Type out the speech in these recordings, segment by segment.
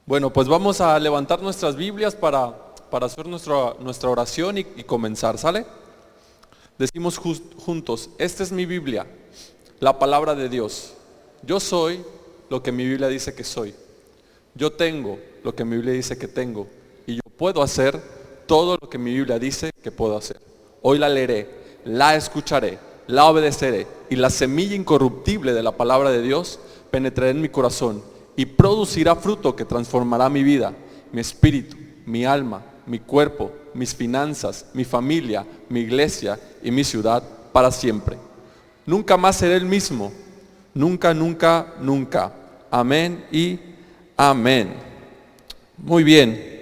Bueno, pues vamos a levantar nuestras Biblias para hacer nuestra oración y comenzar, ¿sale? Decimos juntos, esta es mi Biblia, la palabra de Dios. Yo soy lo que mi Biblia dice que soy. Yo tengo lo que mi Biblia dice que tengo. Y yo puedo hacer todo lo que mi Biblia dice que puedo hacer. Hoy la leeré, la escucharé, la obedeceré. Y la semilla incorruptible de la palabra de Dios penetrará en mi corazón y producirá fruto que transformará mi vida, mi espíritu, mi alma, mi cuerpo, mis finanzas, mi familia, mi iglesia y mi ciudad para siempre. Nunca más seré el mismo. Nunca, nunca, nunca. Amén y amén. Muy bien.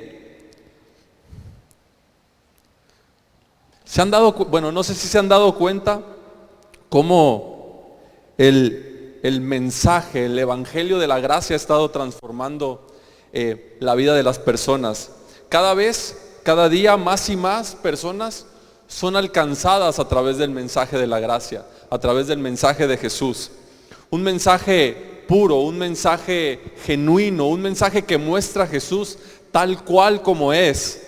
No sé si se han dado cuenta cómo el mensaje, el evangelio de la gracia ha estado transformando la vida de las personas. Cada día más y más personas son alcanzadas a través del mensaje de la gracia, a través del mensaje de Jesús. Un mensaje puro, un mensaje genuino, un mensaje que muestra a Jesús tal cual como es,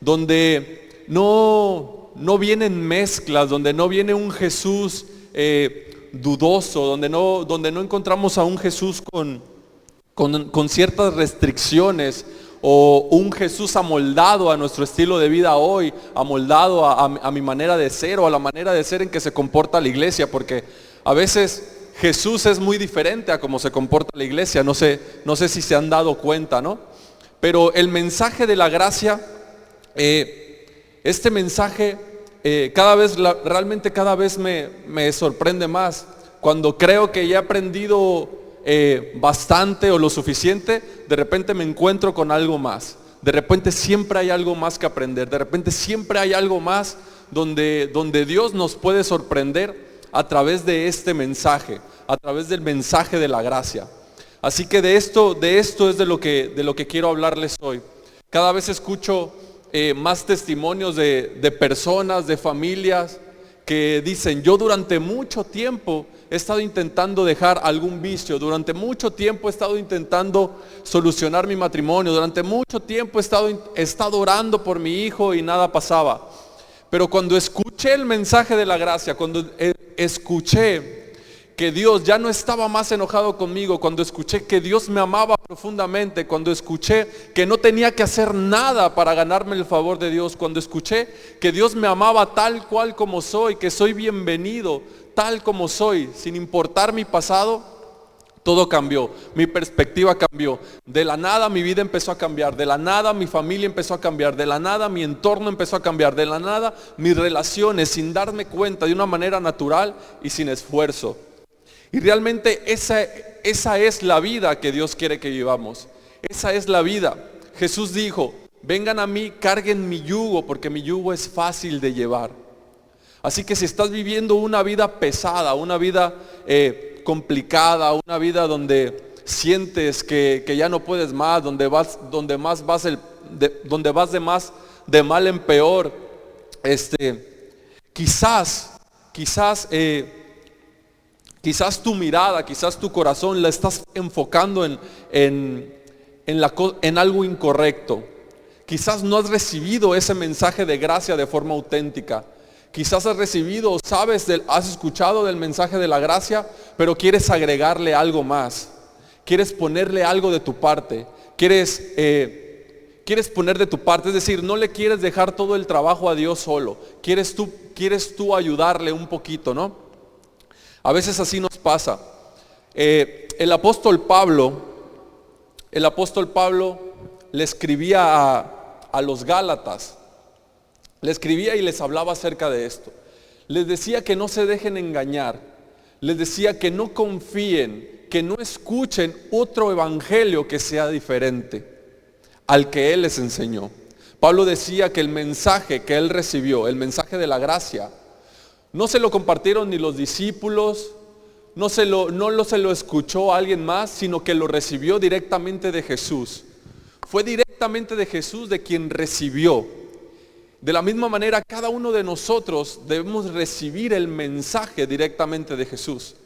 donde no vienen mezclas, donde no viene un Jesús dudoso, donde no encontramos a un Jesús con ciertas restricciones, o un Jesús amoldado a nuestro estilo de vida hoy, amoldado a mi manera de ser o a la manera de ser en que se comporta la iglesia, porque a veces Jesús es muy diferente a cómo se comporta la iglesia. No sé si se han dado cuenta, ¿no? Pero el mensaje de la gracia, este mensaje realmente cada vez me sorprende más. Cuando creo que ya he aprendido bastante o lo suficiente, de repente me encuentro con algo más. De repente siempre hay algo más que aprender. De repente siempre hay algo más donde Dios nos puede sorprender a través de este mensaje, a través del mensaje de la gracia. Así que de esto es de lo que quiero hablarles hoy. Cada vez escucho más testimonios de personas, de familias que dicen: yo durante mucho tiempo he estado intentando dejar algún vicio, durante mucho tiempo he estado intentando solucionar mi matrimonio, durante mucho tiempo he estado orando por mi hijo y nada pasaba. Pero cuando escuché el mensaje de la gracia, cuando escuché que Dios ya no estaba más enojado conmigo, cuando escuché que Dios me amaba profundamente, cuando escuché que no tenía que hacer nada para ganarme el favor de Dios, cuando escuché que Dios me amaba tal cual como soy, que soy bienvenido tal como soy, sin importar mi pasado, todo cambió, mi perspectiva cambió. De la nada mi vida empezó a cambiar, de la nada mi familia empezó a cambiar, de la nada mi entorno empezó a cambiar, de la nada mis relaciones, sin darme cuenta, de una manera natural y sin esfuerzo. Y realmente esa es la vida que Dios quiere que vivamos. Esa es la vida. Jesús dijo: vengan a mí, carguen mi yugo, porque mi yugo es fácil de llevar. Así que si estás viviendo una vida pesada, una vida complicada, una vida donde sientes que ya no puedes más, donde vas de mal en peor, quizás tu mirada, quizás tu corazón la estás enfocando en algo incorrecto. Quizás no has recibido ese mensaje de gracia de forma auténtica. Quizás has recibido, has escuchado del mensaje de la gracia, pero quieres agregarle algo más. Quieres ponerle algo de tu parte. Quieres poner de tu parte, es decir, no le quieres dejar todo el trabajo a Dios solo. Quieres tú ayudarle un poquito, ¿no? A veces así nos pasa. El apóstol Pablo le escribía a los Gálatas. Le escribía y les hablaba acerca de esto. Les decía que no se dejen engañar. Les decía que no confíen, que no escuchen otro evangelio que sea diferente al que él les enseñó. Pablo decía que el mensaje que él recibió, el mensaje de la gracia, no se lo compartieron ni los discípulos, no se lo escuchó a alguien más, sino que lo recibió directamente de Jesús. Fue directamente de Jesús de quien recibió. De la misma manera, cada uno de nosotros debemos recibir el mensaje directamente de Jesús.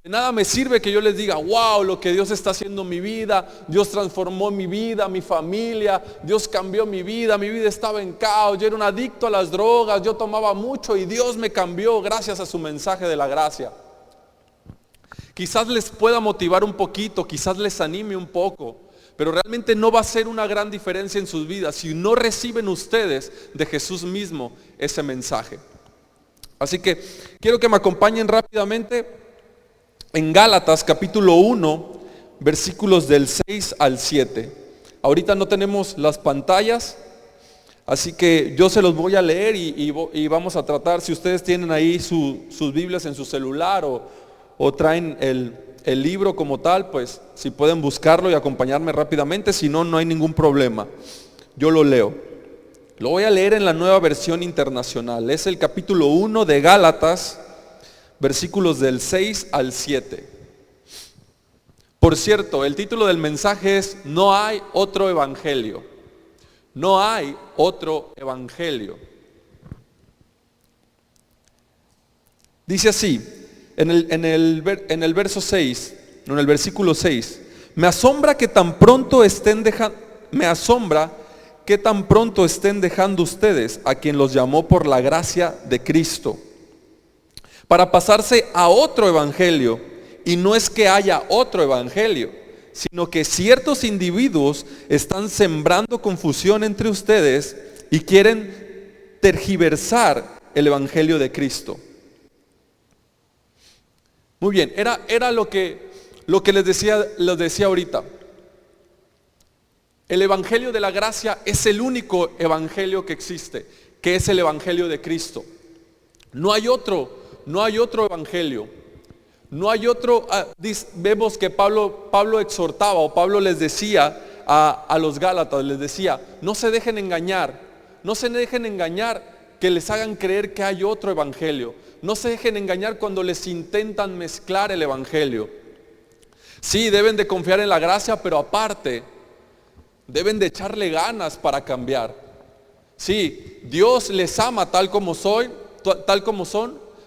De nada me sirve que yo les diga, wow, lo que Dios está haciendo en mi vida, Dios transformó mi vida, mi familia, Dios cambió mi vida estaba en caos, yo era un adicto a las drogas, yo tomaba mucho y Dios me cambió gracias a su mensaje de la gracia. Quizás les pueda motivar un poquito, quizás les anime un poco, pero realmente no va a ser una gran diferencia en sus vidas si no reciben ustedes de Jesús mismo ese mensaje. Así que quiero que me acompañen rápidamente en Gálatas capítulo 1, versículos del 6 al 7. Ahorita no tenemos las pantallas, así que yo se los voy a leer y vamos a tratar, si ustedes tienen ahí sus Biblias en su celular o traen el libro como tal, pues si pueden buscarlo y acompañarme rápidamente, si no, no hay ningún problema. Yo lo leo. Lo voy a leer en la Nueva Versión Internacional. Es el capítulo 1 de Gálatas, versículos del 6 al 7. Por cierto, el título del mensaje es No hay otro evangelio. No hay otro evangelio. Dice así, en el verso 6, en el versículo 6, me asombra que tan pronto estén dejando ustedes a quien los llamó por la gracia de Cristo, para pasarse a otro evangelio. Y no es que haya otro evangelio, sino que ciertos individuos están sembrando confusión entre ustedes y quieren tergiversar el evangelio de Cristo. Muy bien, era lo que les decía ahorita. El evangelio de la gracia es el único evangelio que existe, que es el evangelio de Cristo. No hay otro evangelio. No hay otro. Vemos que Pablo exhortaba, o Pablo les decía a los Gálatas, les decía, no se dejen engañar que les hagan creer que hay otro evangelio. No se dejen engañar cuando les intentan mezclar el evangelio. Sí, deben de confiar en la gracia, pero aparte deben de echarle ganas para cambiar. Sí, Dios les ama tal como son,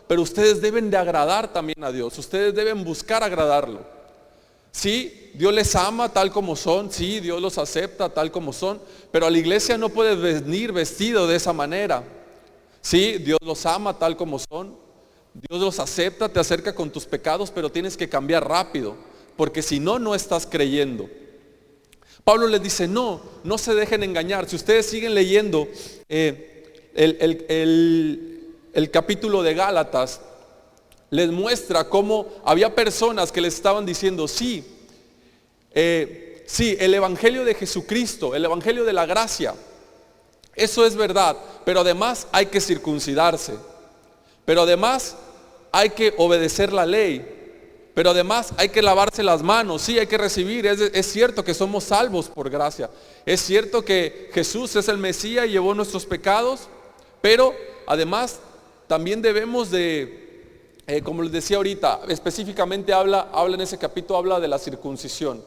pero ustedes deben de agradar también a Dios. Ustedes deben buscar agradarlo. Sí, Dios les ama tal como son, sí, Dios los acepta tal como son, pero a la iglesia no puedes venir vestido de esa manera. Sí, Dios los ama tal como son, Dios los acepta, te acerca con tus pecados, pero tienes que cambiar rápido, porque si no, no estás creyendo. Pablo les dice, no se dejen engañar. Si ustedes siguen leyendo el capítulo de Gálatas, les muestra cómo había personas que les estaban diciendo, sí, el evangelio de Jesucristo, el evangelio de la gracia, eso es verdad, pero además hay que circuncidarse, pero además hay que obedecer la ley, pero además hay que lavarse las manos, sí, hay que recibir, es cierto que somos salvos por gracia, es cierto que Jesús es el Mesías y llevó nuestros pecados, pero además también debemos de, como les decía ahorita, específicamente habla en ese capítulo, habla de la circuncisión.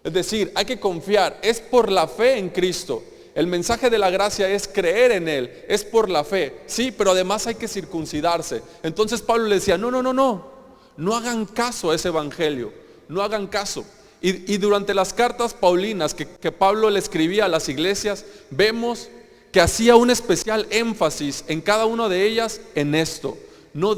Es decir, hay que confiar, es por la fe en Cristo. El mensaje de la gracia es creer en Él, es por la fe, sí, pero además hay que circuncidarse. Entonces Pablo le decía, no hagan caso a ese evangelio, no hagan caso. Y durante las cartas paulinas que Pablo le escribía a las iglesias, vemos que hacía un especial énfasis en cada una de ellas en esto. No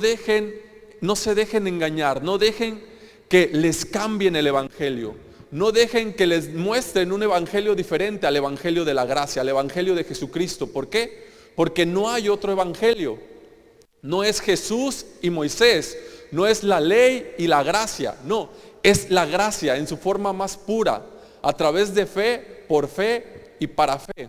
se dejen engañar, no dejen que les cambien el evangelio, no dejen que les muestren un evangelio diferente al evangelio de la gracia, al evangelio de Jesucristo. ¿Por qué? Porque no hay otro evangelio. No es Jesús y Moisés, no es la ley y la gracia, no, es la gracia en su forma más pura, a través de fe, por fe y para fe.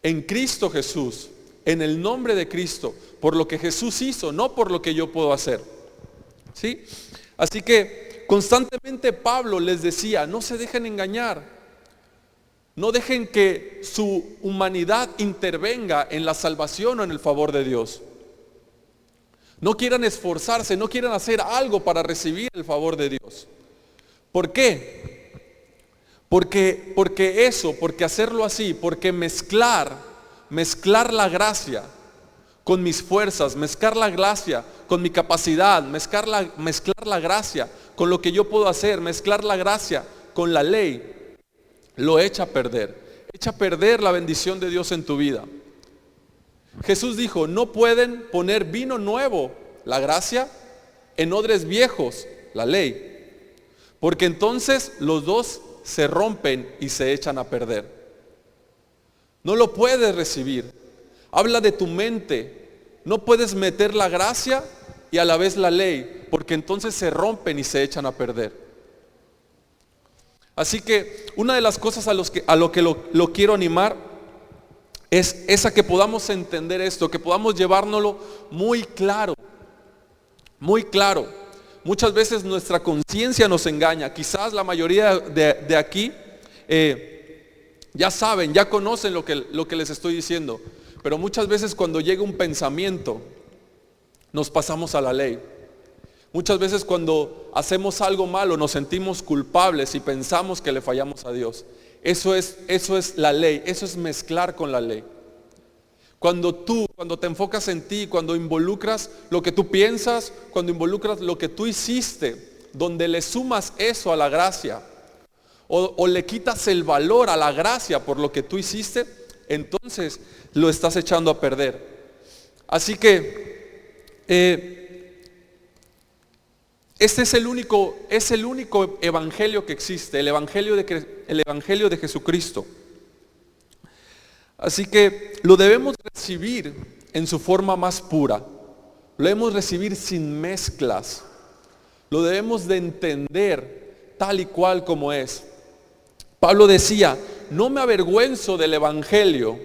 En Cristo Jesús, en el nombre de Cristo, por lo que Jesús hizo, no por lo que yo puedo hacer. ¿Sí? Así que constantemente Pablo les decía, no se dejen engañar, no dejen que su humanidad intervenga en la salvación o en el favor de Dios. No quieran esforzarse, no quieran hacer algo para recibir el favor de Dios. ¿Por qué? Porque hacerlo así, porque mezclar la gracia con mis fuerzas, mezclar la gracia con mi capacidad, mezclar la gracia con lo que yo puedo hacer, mezclar la gracia con la ley, lo echa a perder. Echa a perder la bendición de Dios en tu vida. Jesús dijo, no pueden poner vino nuevo, la gracia, en odres viejos, la ley, porque entonces los dos se rompen y se echan a perder. No lo puedes recibir. Habla de tu mente. No puedes meter la gracia y a la vez la ley, porque entonces se rompen y se echan a perder. Así que una de las cosas a lo que lo quiero animar es a que podamos entender esto, que podamos llevárnoslo muy claro, muy claro. Muchas veces nuestra conciencia nos engaña. Quizás la mayoría de aquí ya saben, ya conocen lo que les estoy diciendo. Pero muchas veces cuando llega un pensamiento, nos pasamos a la ley. Muchas veces cuando hacemos algo malo, nos sentimos culpables y pensamos que le fallamos a Dios. Eso es la ley, eso es mezclar con la ley. Cuando te enfocas en ti, cuando involucras lo que tú piensas, cuando involucras lo que tú hiciste, donde le sumas eso a la gracia, o le quitas el valor a la gracia por lo que tú hiciste, entonces lo estás echando a perder. Así que este es el único evangelio que existe, el evangelio de Jesucristo. Así que lo debemos recibir en su forma más pura. Lo debemos recibir sin mezclas. Lo debemos de entender tal y cual como es. Pablo decía, no me avergüenzo del evangelio,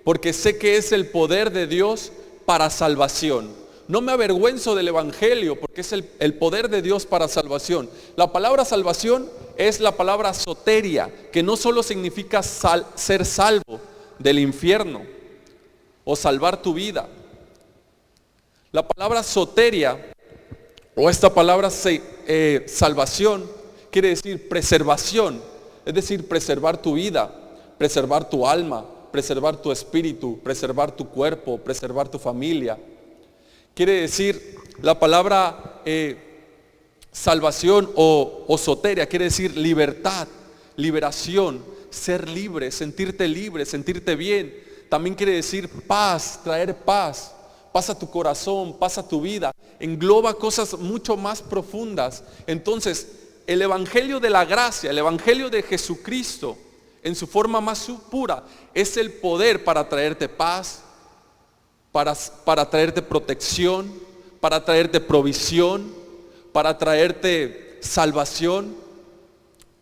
porque sé que es el poder de Dios para salvación. No me avergüenzo del evangelio, porque es el poder de Dios para salvación. La palabra salvación es la palabra soteria, que no solo significa ser salvo del infierno o salvar tu vida. La palabra soteria o esta palabra salvación quiere decir preservación, es decir, preservar tu vida, preservar tu alma, preservar tu espíritu, preservar tu cuerpo, preservar tu familia. Quiere decir la palabra salvación o soteria, quiere decir libertad, liberación, ser libre, sentirte bien. También quiere decir paz, traer paz, paz a tu corazón, paz a tu vida. Engloba cosas mucho más profundas. Entonces, el evangelio de la gracia, el evangelio de Jesucristo, en su forma más pura, es el poder para traerte paz, para traerte protección, para traerte provisión, para traerte salvación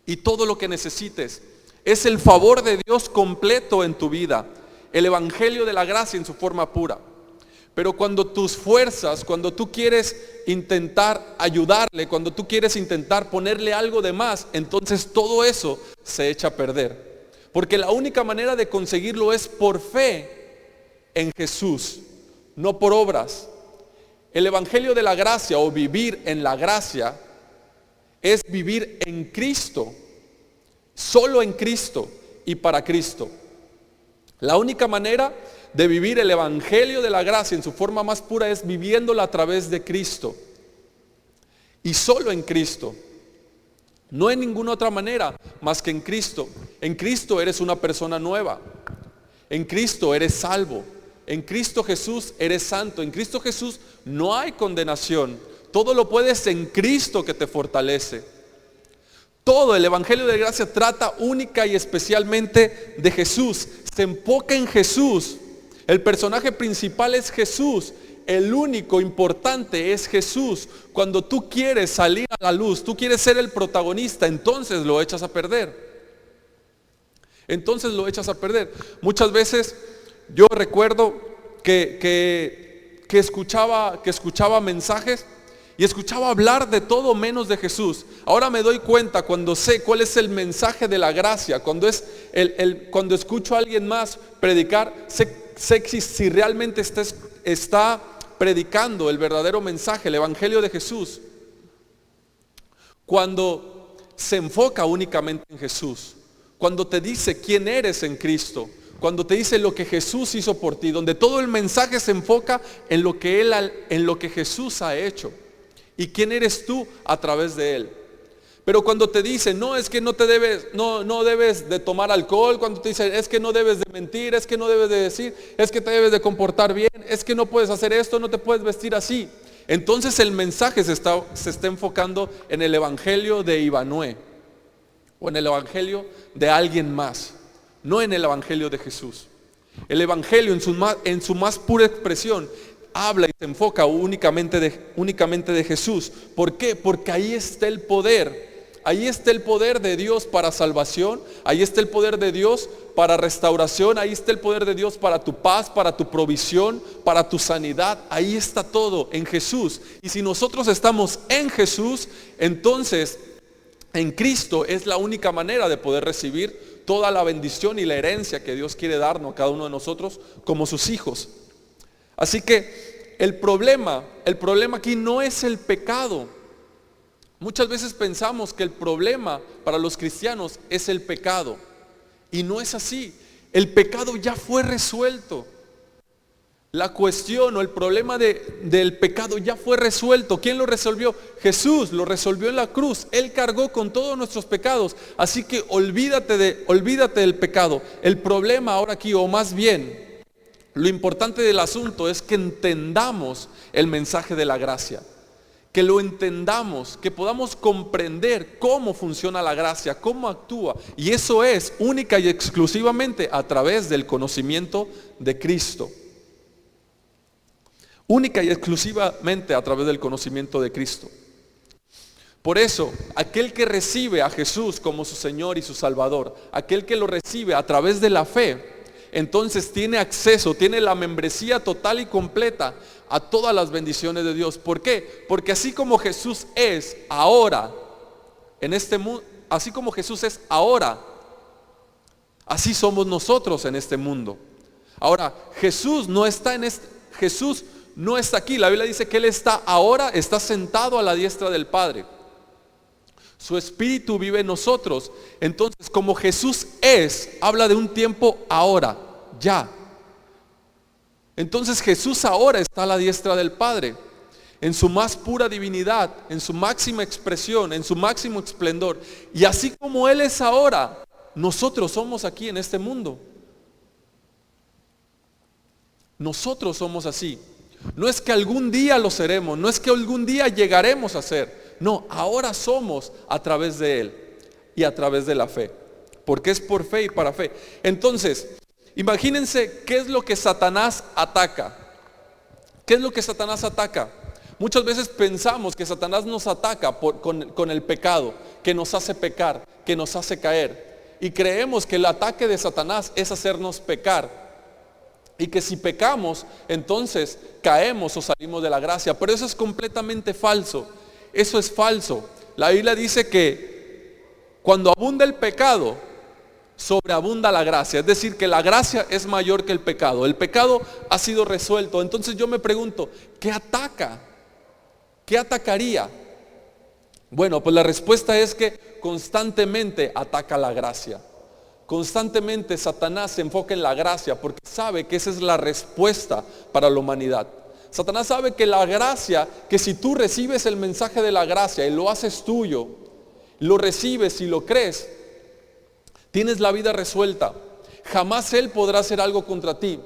y todo lo que necesites. Es el favor de Dios completo en tu vida, el evangelio de la gracia en su forma pura. Pero cuando tus fuerzas, cuando tú quieres intentar ayudarle, cuando tú quieres intentar ponerle algo de más, entonces todo eso se echa a perder. Porque la única manera de conseguirlo es por fe en Jesús, no por obras. El evangelio de la gracia o vivir en la gracia es vivir en Cristo, solo en Cristo y para Cristo. La única manera de vivir el evangelio de la gracia en su forma más pura es viviéndola a través de Cristo y solo en Cristo. No en ninguna otra manera más que en Cristo. En Cristo eres una persona nueva. En Cristo eres salvo. En Cristo Jesús eres santo. En Cristo Jesús no hay condenación. Todo lo puedes en Cristo que te fortalece. Todo el evangelio de gracia trata única y especialmente de Jesús. Se enfoca en Jesús. El personaje principal es Jesús. El único importante es Jesús. Cuando tú quieres salir a la luz, tú quieres ser el protagonista, entonces lo echas a perder. Entonces lo echas a perder. Muchas veces yo recuerdo que escuchaba mensajes y escuchaba hablar de todo menos de Jesús. Ahora me doy cuenta cuando sé cuál es el mensaje de la gracia, cuando escucho a alguien más predicar, sé si realmente está predicando el verdadero mensaje, el evangelio de Jesús. Cuando se enfoca únicamente en Jesús, cuando te dice quién eres en Cristo, cuando te dice lo que Jesús hizo por ti, donde todo el mensaje se enfoca en lo que Jesús ha hecho y quién eres tú a través de Él. Pero cuando te dice, no, es que no debes de tomar alcohol, cuando te dice, es que no debes de mentir, es que no debes de decir, es que te debes de comportar bien, es que no puedes hacer esto, no te puedes vestir así. Entonces el mensaje se está enfocando en el evangelio de Ivanhoe o en el evangelio de alguien más, no en el evangelio de Jesús. El evangelio en su más pura expresión habla y se enfoca únicamente de Jesús. ¿Por qué? Porque ahí está el poder. Ahí está el poder de Dios para salvación, ahí está el poder de Dios para restauración, ahí está el poder de Dios para tu paz, para tu provisión, para tu sanidad. Ahí está todo en Jesús. Y si nosotros estamos en Jesús, entonces en Cristo es la única manera de poder recibir toda la bendición y la herencia que Dios quiere darnos a cada uno de nosotros como sus hijos. Así que el problema aquí no es el pecado. Muchas veces pensamos que el problema para los cristianos es el pecado. Y no es así. El pecado ya fue resuelto. La cuestión o el problema del pecado ya fue resuelto. ¿Quién lo resolvió? Jesús lo resolvió en la cruz. Él cargó con todos nuestros pecados. Así que olvídate del pecado. El problema ahora aquí, o más bien, lo importante del asunto es que entendamos el mensaje de la gracia. Que lo entendamos, que podamos comprender cómo funciona la gracia, cómo actúa. Y eso es única y exclusivamente a través del conocimiento de Cristo. Única y exclusivamente a través del conocimiento de Cristo. Por eso, aquel que recibe a Jesús como su Señor y su Salvador, aquel que lo recibe a través de la fe, entonces tiene acceso, tiene la membresía total y completa a todas las bendiciones de Dios. ¿Por qué? Porque así como Jesús es ahora en este mundo, así como Jesús es ahora, así somos nosotros en este mundo. Ahora, Jesús no está aquí. La Biblia dice que Él está sentado a la diestra del Padre. Su Espíritu vive en nosotros. Entonces, como Jesús habla de un tiempo ahora, ya. Entonces Jesús ahora está a la diestra del Padre, en su más pura divinidad, en su máxima expresión, en su máximo esplendor. Y así como Él es ahora, nosotros somos aquí en este mundo. Nosotros somos así. No es que algún día lo seremos, no es que algún día llegaremos a ser. No, ahora somos a través de Él y a través de la fe. Porque es por fe y para fe. Entonces, imagínense qué es lo que Satanás ataca. ¿Qué es lo que Satanás ataca? Muchas veces pensamos que Satanás nos ataca con el pecado, que nos hace pecar, que nos hace caer. Y creemos que el ataque de Satanás es hacernos pecar. Y que si pecamos, entonces caemos o salimos de la gracia. Pero eso es completamente falso. Eso es falso. La Biblia dice que cuando abunda el pecado, sobreabunda la gracia. Es decir, que la gracia es mayor que el pecado. El pecado ha sido resuelto. Entonces yo me pregunto, ¿qué ataca? ¿Qué atacaría? Bueno, pues la respuesta es que constantemente ataca la gracia. Constantemente Satanás se enfoca en la gracia porque sabe que esa es la respuesta para la humanidad. Satanás sabe que la gracia, que si tú recibes el mensaje de la gracia y lo haces tuyo, lo recibes y lo crees, tienes la vida resuelta. Jamás Él podrá hacer algo contra ti.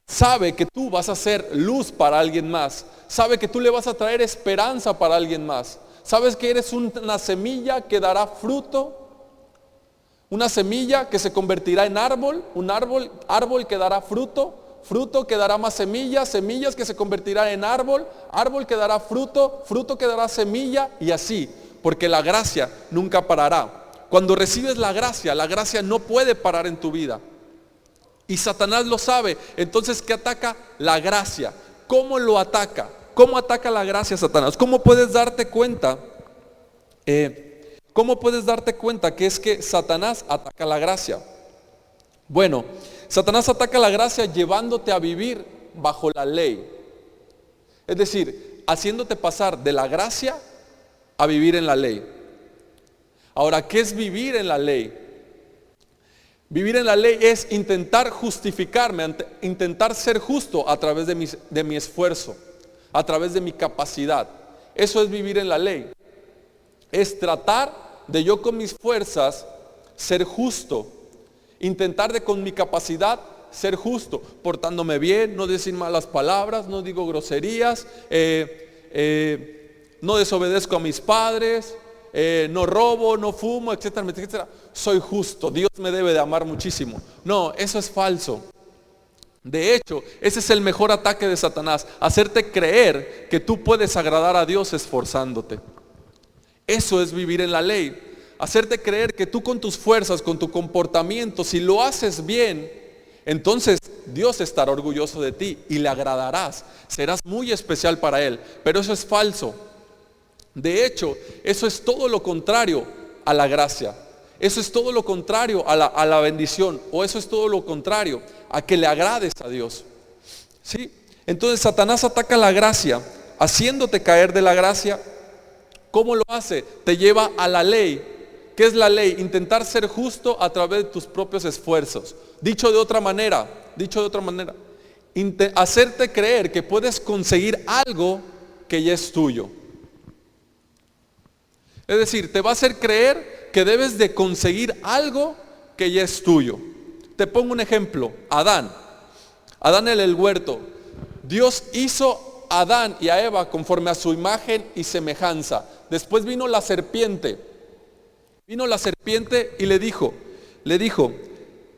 Sabe que tú vas a ser luz para alguien más. Sabe que tú le vas a traer esperanza para alguien más. Sabes que eres una semilla que dará fruto. Una semilla que se convertirá en árbol, un árbol que dará fruto, fruto que dará más semillas, semillas que se convertirá en árbol, árbol que dará fruto, fruto que dará semilla y así, porque la gracia nunca parará. Cuando recibes la gracia no puede parar en tu vida. Y Satanás lo sabe. Entonces, ¿qué ataca? La gracia. ¿Cómo lo ataca? ¿Cómo ataca la gracia Satanás? ¿Cómo puedes darte cuenta? ¿Cómo puedes darte cuenta que es que Satanás ataca la gracia? Bueno, Satanás ataca la gracia llevándote a vivir bajo la ley. Es decir, haciéndote pasar de la gracia a vivir en la ley. Ahora, ¿qué es vivir en la ley? Vivir en la ley es intentar justificarme, intentar ser justo a través de mi esfuerzo, a través de mi capacidad. Eso es vivir en la ley. Es tratar de yo con mis fuerzas ser justo. Intentar de con mi capacidad ser justo, portándome bien, no decir malas palabras, no digo groserías, no desobedezco a mis padres, no robo, no fumo, etcétera, etcétera. Soy justo, Dios me debe de amar muchísimo. No, eso es falso. De hecho, ese es el mejor ataque de Satanás, hacerte creer que tú puedes agradar a Dios esforzándote. Eso es vivir en la ley. Hacerte creer que tú con tus fuerzas, con tu comportamiento, si lo haces bien, entonces Dios estará orgulloso de ti y le agradarás. Serás muy especial para Él. Pero eso es falso. De hecho, eso es todo lo contrario a la gracia. Eso es todo lo contrario a la bendición. O eso es todo lo contrario a que le agrades a Dios. ¿Sí? Entonces Satanás ataca la gracia, haciéndote caer de la gracia. ¿Cómo lo hace? Te lleva a la ley. ¿Qué es la ley? Intentar ser justo a través de tus propios esfuerzos. Dicho de otra manera, hacerte creer que puedes conseguir algo que ya es tuyo. Es decir, te va a hacer creer que debes de conseguir algo que ya es tuyo. Te pongo un ejemplo. Adán en el huerto. Dios hizo a Adán y a Eva conforme a su imagen y semejanza. Después vino la serpiente. Y le dijo,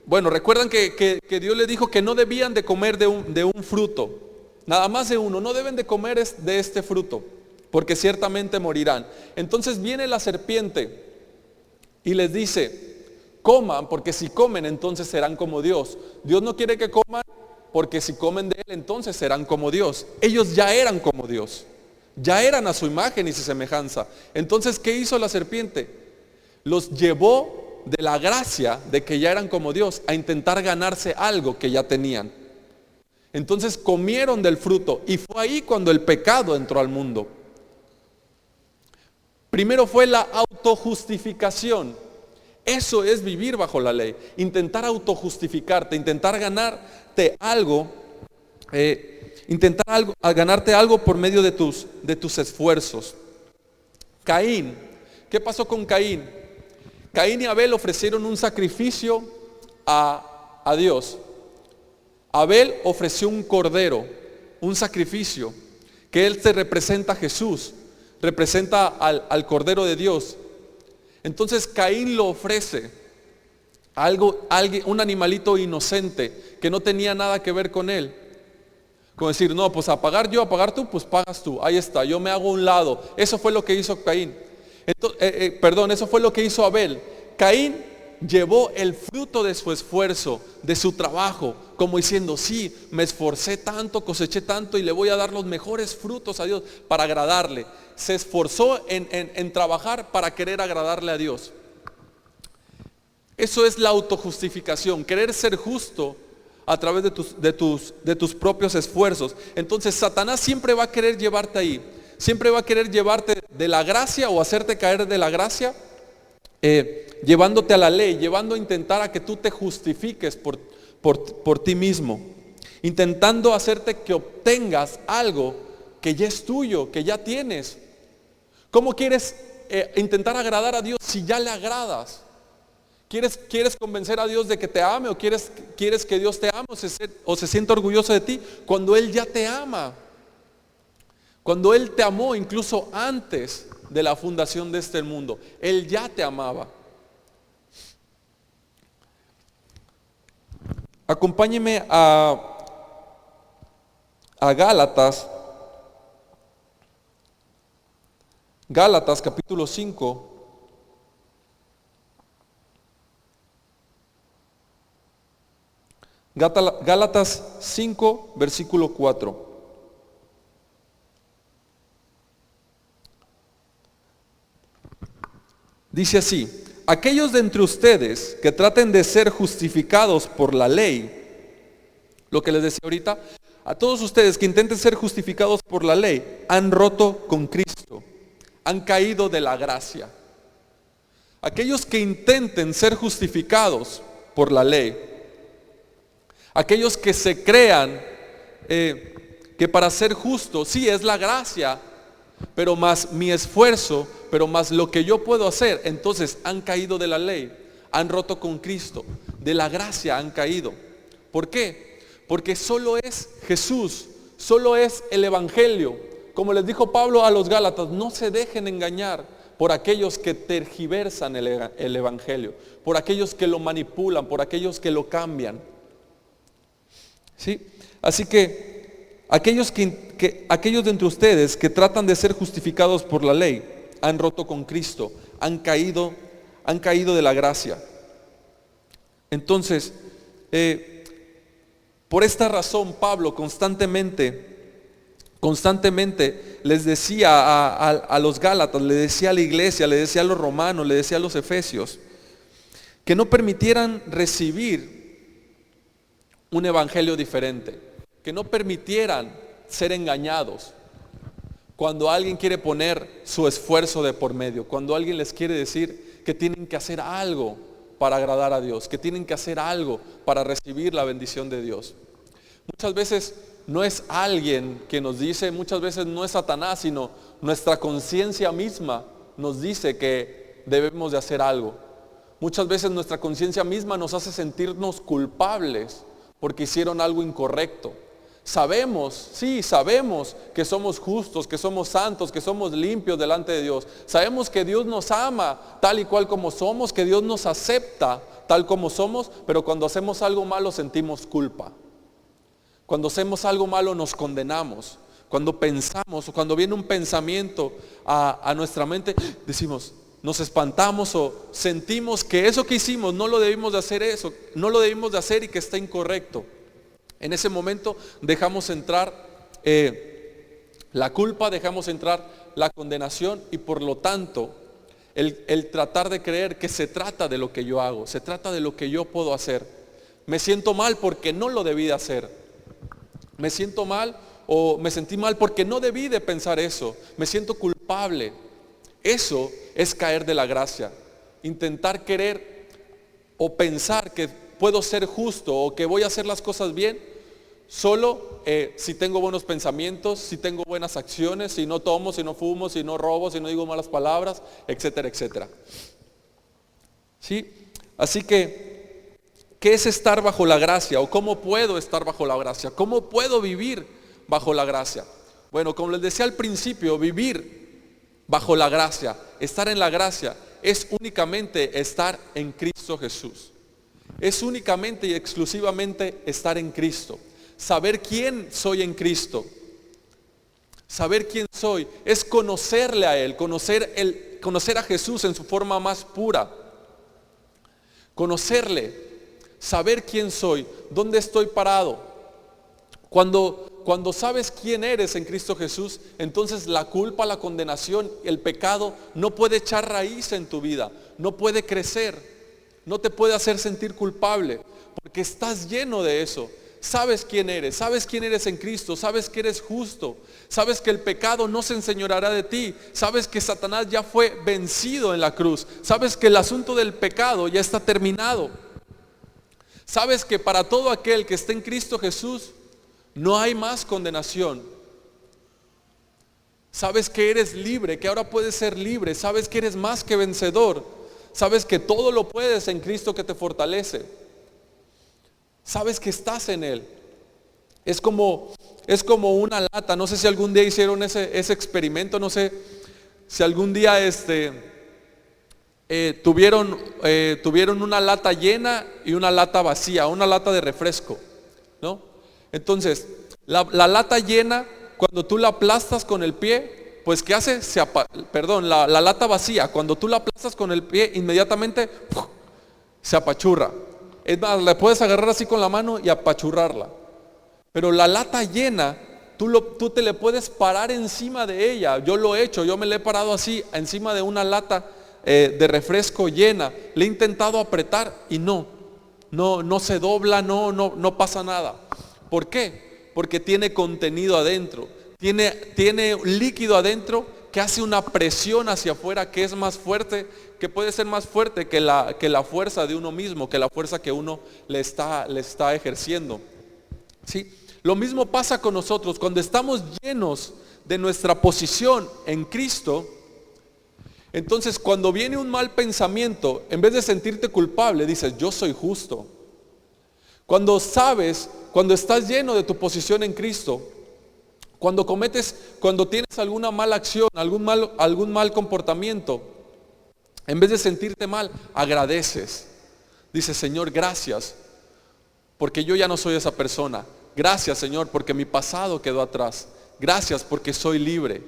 bueno, recuerdan que Dios le dijo que no debían de comer de un fruto, nada más de uno, no deben de comer de este fruto, porque ciertamente morirán. Entonces viene la serpiente y les dice, coman, porque si comen entonces serán como Dios. Dios no quiere que coman, porque si comen de Él entonces serán como Dios. Ellos ya eran como Dios, ya eran a su imagen y su semejanza. Entonces, ¿qué hizo la serpiente? Los llevó de la gracia de que ya eran como Dios a intentar ganarse algo que ya tenían. Entonces comieron del fruto y fue ahí cuando el pecado entró al mundo. Primero fue la autojustificación. Eso es vivir bajo la ley. Intentar autojustificarte, intentar ganarte algo, ganarte algo por medio de tus esfuerzos. Caín, ¿qué pasó con Caín? Caín y Abel ofrecieron un sacrificio a Dios. Abel ofreció un cordero, un sacrificio, que él se representa a Jesús, representa al Cordero de Dios. Entonces Caín lo ofrece, un animalito inocente, que no tenía nada que ver con él. Como decir, no, pues a pagar yo, a pagar tú, pues pagas tú. Ahí está, yo me hago a un lado. Eso fue lo que hizo Caín. Eso fue lo que hizo Abel. Caín llevó el fruto de su esfuerzo, de su trabajo, como diciendo, sí, me esforcé tanto, coseché tanto y le voy a dar los mejores frutos a Dios para agradarle. Se esforzó en trabajar para querer agradarle a Dios. Eso es la autojustificación, querer ser justo a través de tus propios esfuerzos. Entonces Satanás siempre va a querer llevarte ahí. Siempre va a querer llevarte de la gracia o hacerte caer de la gracia, llevándote a la ley, llevando a intentar a que tú te justifiques por ti mismo, intentando hacerte que obtengas algo que ya es tuyo, que ya tienes. ¿Cómo quieres intentar agradar a Dios si ya le agradas? ¿Quieres convencer a Dios de que te ame o quieres que Dios te ame o se sienta orgulloso de ti cuando Él ya te ama? Cuando Él te amó incluso antes de la fundación de este mundo, Él ya te amaba. Acompáñeme a Gálatas capítulo 5. Gálatas 5, versículo 4. Dice así: aquellos de entre ustedes que traten de ser justificados por la ley, lo que les decía ahorita, a todos ustedes que intenten ser justificados por la ley, han roto con Cristo, han caído de la gracia. Aquellos que intenten ser justificados por la ley. Aquellos que se crean que para ser justo, sí es la gracia, pero más mi esfuerzo, pero más lo que yo puedo hacer, entonces han caído de la ley, han roto con Cristo, de la gracia han caído. ¿Por qué? Porque solo es Jesús, solo es el Evangelio. Como les dijo Pablo a los Gálatas, no se dejen engañar por aquellos que tergiversan el Evangelio, por aquellos que lo manipulan, por aquellos que lo cambian. ¿Sí? Así que aquellos de entre ustedes que tratan de ser justificados por la ley, han roto con Cristo, han caído de la gracia. Entonces, por esta razón Pablo constantemente les decía a los Gálatas, le decía a la iglesia, le decía a los romanos, le decía a los efesios, que no permitieran recibir un evangelio diferente, que no permitieran ser engañados cuando alguien quiere poner su esfuerzo de por medio, cuando alguien les quiere decir que tienen que hacer algo para agradar a Dios, que tienen que hacer algo para recibir la bendición de Dios. Muchas veces no es alguien que nos dice, muchas veces no es Satanás, sino nuestra conciencia misma nos dice que debemos de hacer algo. Muchas veces nuestra conciencia misma nos hace sentirnos culpables porque hicieron algo incorrecto. Sabemos que somos justos, que somos santos, que somos limpios delante de Dios. Sabemos que Dios nos ama tal y cual como somos, que Dios nos acepta tal como somos, pero cuando hacemos algo malo sentimos culpa. Cuando hacemos algo malo nos condenamos. Cuando pensamos o cuando viene un pensamiento a nuestra mente, decimos, nos espantamos o sentimos que eso que hicimos no lo debimos de hacer y que está incorrecto. En ese momento dejamos entrar la culpa, dejamos entrar la condenación y por lo tanto el tratar de creer que se trata de lo que yo hago, se trata de lo que yo puedo hacer. Me siento mal porque no lo debí de hacer. Me siento mal o me sentí mal porque no debí de pensar eso. Me siento culpable. Eso es caer de la gracia. Intentar querer o pensar que puedo ser justo o que voy a hacer las cosas bien solo si tengo buenos pensamientos, si tengo buenas acciones, si no tomo, si no fumo, si no robo, si no digo malas palabras, etcétera, etcétera. ¿Sí? Así que, ¿qué es estar bajo la gracia? ¿O cómo puedo estar bajo la gracia? ¿Cómo puedo vivir bajo la gracia? Bueno, como les decía al principio, vivir bajo la gracia, estar en la gracia, es únicamente estar en Cristo Jesús. Es únicamente y exclusivamente estar en Cristo. Saber quién soy en Cristo. Saber quién soy es conocerle a Él, conocer a Jesús en su forma más pura. Conocerle, saber quién soy, dónde estoy parado. Cuando sabes quién eres en Cristo Jesús, entonces la culpa, la condenación, el pecado no puede echar raíz en tu vida, no puede crecer, no te puede hacer sentir culpable, porque estás lleno de eso. Sabes quién eres en Cristo, sabes que eres justo, sabes que el pecado no se enseñoreará de ti, sabes que Satanás ya fue vencido en la cruz, sabes que el asunto del pecado ya está terminado, sabes que para todo aquel que esté en Cristo Jesús no hay más condenación. Sabes que eres libre, que ahora puedes ser libre, sabes que eres más que vencedor, sabes que todo lo puedes en Cristo que te fortalece. Sabes que estás en Él. Es como una lata. No sé si algún día hicieron ese experimento. No sé si algún día tuvieron una lata llena y una lata vacía, una lata de refresco, ¿no? Entonces, la lata llena, cuando tú la aplastas con el pie, pues ¿qué hace? La lata vacía, cuando tú la aplastas con el pie, inmediatamente se apachurra. Es más, la puedes agarrar así con la mano y apachurrarla. Pero la lata llena, tú te le puedes parar encima de ella. Yo lo he hecho, yo me le he parado así, encima de una lata de refresco llena. Le he intentado apretar y no se dobla, no pasa nada. ¿Por qué? Porque tiene contenido adentro. Tiene líquido adentro que hace una presión hacia afuera que es más fuerte, que puede ser más fuerte que la fuerza de uno mismo, que la fuerza que uno le está ejerciendo. ¿Sí? Lo mismo pasa con nosotros cuando estamos llenos de nuestra posición en Cristo. Entonces cuando viene un mal pensamiento, en vez de sentirte culpable, dices, yo soy justo. Cuando estás lleno de tu posición en Cristo, cuando tienes alguna mala acción, algún mal comportamiento, en vez de sentirte mal, agradeces. Dices, Señor, gracias, porque yo ya no soy esa persona. Gracias, Señor, porque mi pasado quedó atrás. Gracias porque soy libre.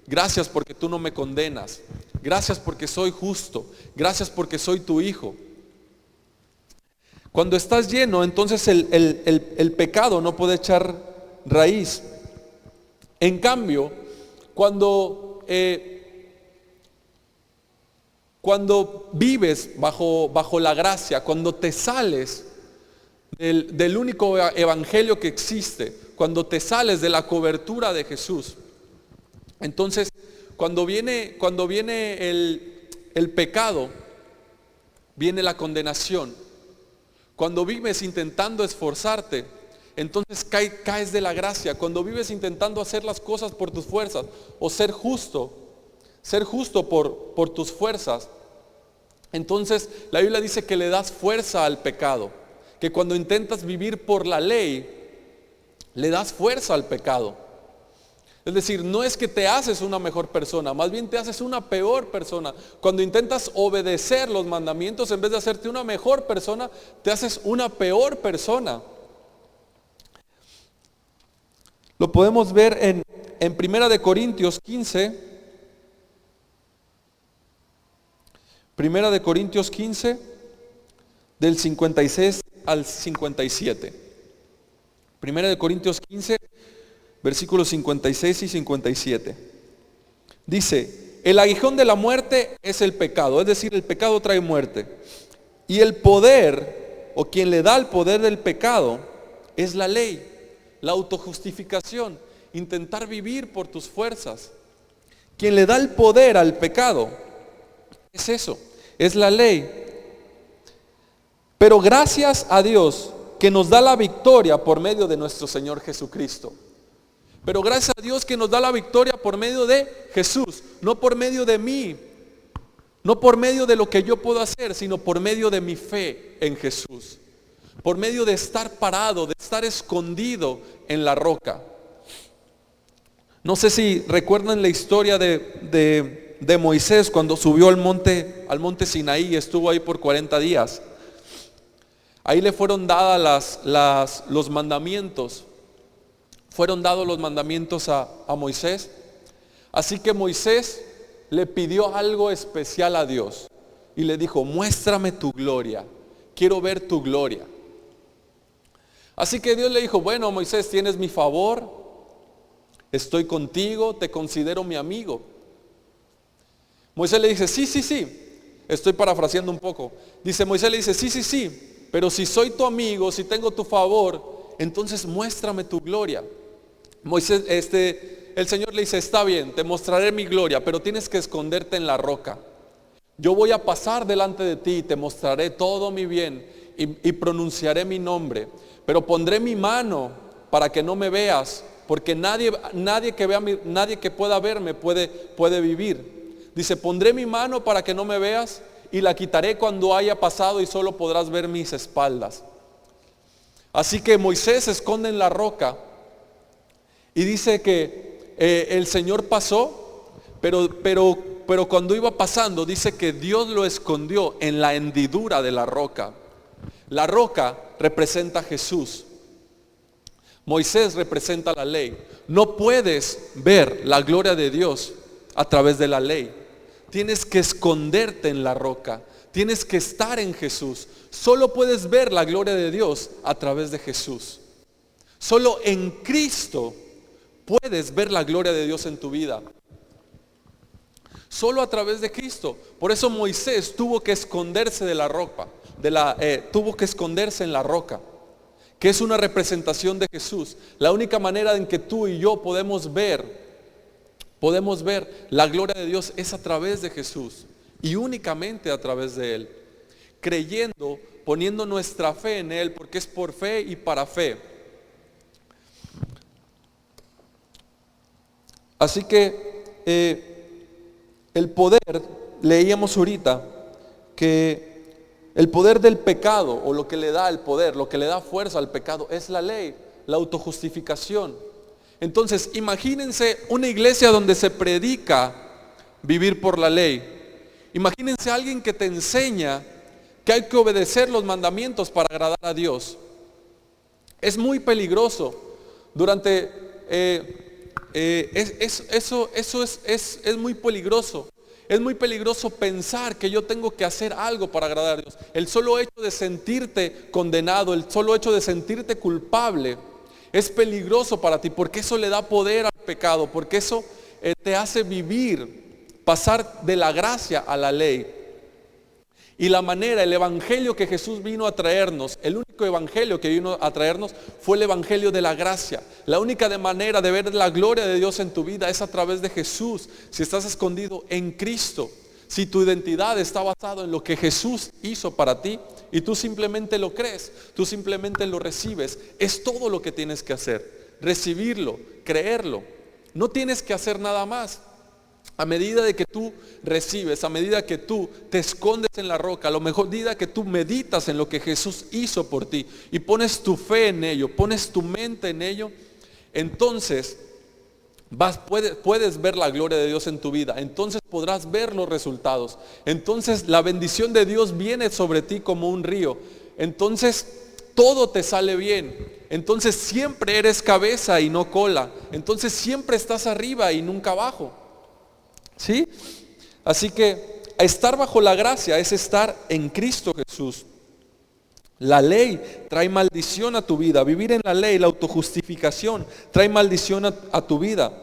Gracias porque tú no me condenas. Gracias porque soy justo. Gracias porque soy tu hijo. Cuando estás lleno, entonces el pecado no puede echar raíz. En cambio, cuando vives bajo la gracia, cuando te sales del único evangelio que existe, cuando te sales de la cobertura de Jesús, entonces cuando viene el pecado, viene la condenación. Cuando vives intentando esforzarte, entonces caes de la gracia. Cuando vives intentando hacer las cosas por tus fuerzas o ser justo por tus fuerzas, entonces la Biblia dice que le das fuerza al pecado, que cuando intentas vivir por la ley, le das fuerza al pecado. Es decir, no es que te haces una mejor persona, más bien te haces una peor persona. Cuando intentas obedecer los mandamientos, en vez de hacerte una mejor persona, te haces una peor persona. Lo podemos ver en 1 Corintios 15. 1 Corintios 15, del 56 al 57. 1 Corintios 15, versículos 56 y 57. Dice, el aguijón de la muerte es el pecado, es decir, el pecado trae muerte. Y el poder, o quien le da el poder del pecado, es la ley, la autojustificación, intentar vivir por tus fuerzas. Quien le da el poder al pecado es eso, es la ley. Pero gracias a Dios que nos da la victoria por medio de nuestro Señor Jesucristo. Pero gracias a Dios que nos da la victoria por medio de Jesús, no por medio de mí, no por medio de lo que yo puedo hacer, sino por medio de mi fe en Jesús. Por medio de estar parado, de estar escondido en la roca. No sé si recuerdan la historia de Moisés cuando subió al monte Sinaí y estuvo ahí por 40 días. Ahí le fueron dadas los mandamientos. Fueron dados los mandamientos a Moisés. Así que Moisés le pidió algo especial a Dios y le dijo, muéstrame tu gloria, quiero ver tu gloria. Así que Dios le dijo, bueno, Moisés, tienes mi favor, estoy contigo, te considero mi amigo. Moisés le dice, sí, estoy parafraseando un poco. Moisés le dice, sí, pero si soy tu amigo, si tengo tu favor, entonces muéstrame tu gloria. El Señor le dice, está bien, te mostraré mi gloria, pero tienes que esconderte en la roca. Yo voy a pasar delante de ti y te mostraré todo mi bien y pronunciaré mi nombre, pero pondré mi mano para que no me veas, porque nadie que pueda verme puede vivir. Dice, pondré mi mano para que no me veas y la quitaré cuando haya pasado y solo podrás ver mis espaldas. Así que Moisés se esconde en la roca. Y dice que el Señor pasó, pero cuando iba pasando, dice que Dios lo escondió en la hendidura de la roca. La roca representa a Jesús. Moisés representa la ley. No puedes ver la gloria de Dios a través de la ley. Tienes que esconderte en la roca. Tienes que estar en Jesús. Solo puedes ver la gloria de Dios a través de Jesús. Solo en Cristo puedes ver la gloria de Dios en tu vida. Solo a través de Cristo. Por eso Moisés tuvo que esconderse de la roca, tuvo que esconderse en la roca, que es una representación de Jesús. La única manera en que tú y yo podemos ver podemos ver la gloria de Dios es a través de Jesús y únicamente a través de Él. Creyendo, poniendo nuestra fe en Él, porque es por fe y para fe. Así que el poder, leíamos ahorita, que el poder del pecado, o lo que le da el poder, lo que le da fuerza al pecado, es la ley, la autojustificación. Entonces, imagínense una iglesia donde se predica vivir por la ley. Imagínense a alguien que te enseña que hay que obedecer los mandamientos para agradar a Dios. Es muy peligroso. Durante eso es muy peligroso. Es muy peligroso pensar que yo tengo que hacer algo para agradar a Dios. El solo hecho de sentirte condenado, el solo hecho de sentirte culpable, es peligroso para ti, porque eso le da poder al pecado, porque eso te hace vivir, pasar de la gracia a la ley. Y la manera, el evangelio que Jesús vino a traernos, el único evangelio que vino a traernos fue el evangelio de la gracia. La única manera de ver la gloria de Dios en tu vida es a través de Jesús. Si estás escondido en Cristo, si tu identidad está basada en lo que Jesús hizo para ti y tú simplemente lo crees, tú simplemente lo recibes, es todo lo que tienes que hacer. Recibirlo, creerlo. No tienes que hacer nada más. A medida de que tú recibes, a medida que tú te escondes en la roca, a medida que tú meditas en lo que Jesús hizo por ti y pones tu fe en ello, pones tu mente en ello, entonces puedes ver la gloria de Dios en tu vida, entonces podrás ver los resultados, entonces la bendición de Dios viene sobre ti como un río, entonces todo te sale bien, entonces siempre eres cabeza y no cola, entonces siempre estás arriba y nunca abajo. ¿Sí? Así que estar bajo la gracia es estar en Cristo Jesús. La ley trae maldición a tu vida. Vivir en la ley, la autojustificación, trae maldición a tu vida.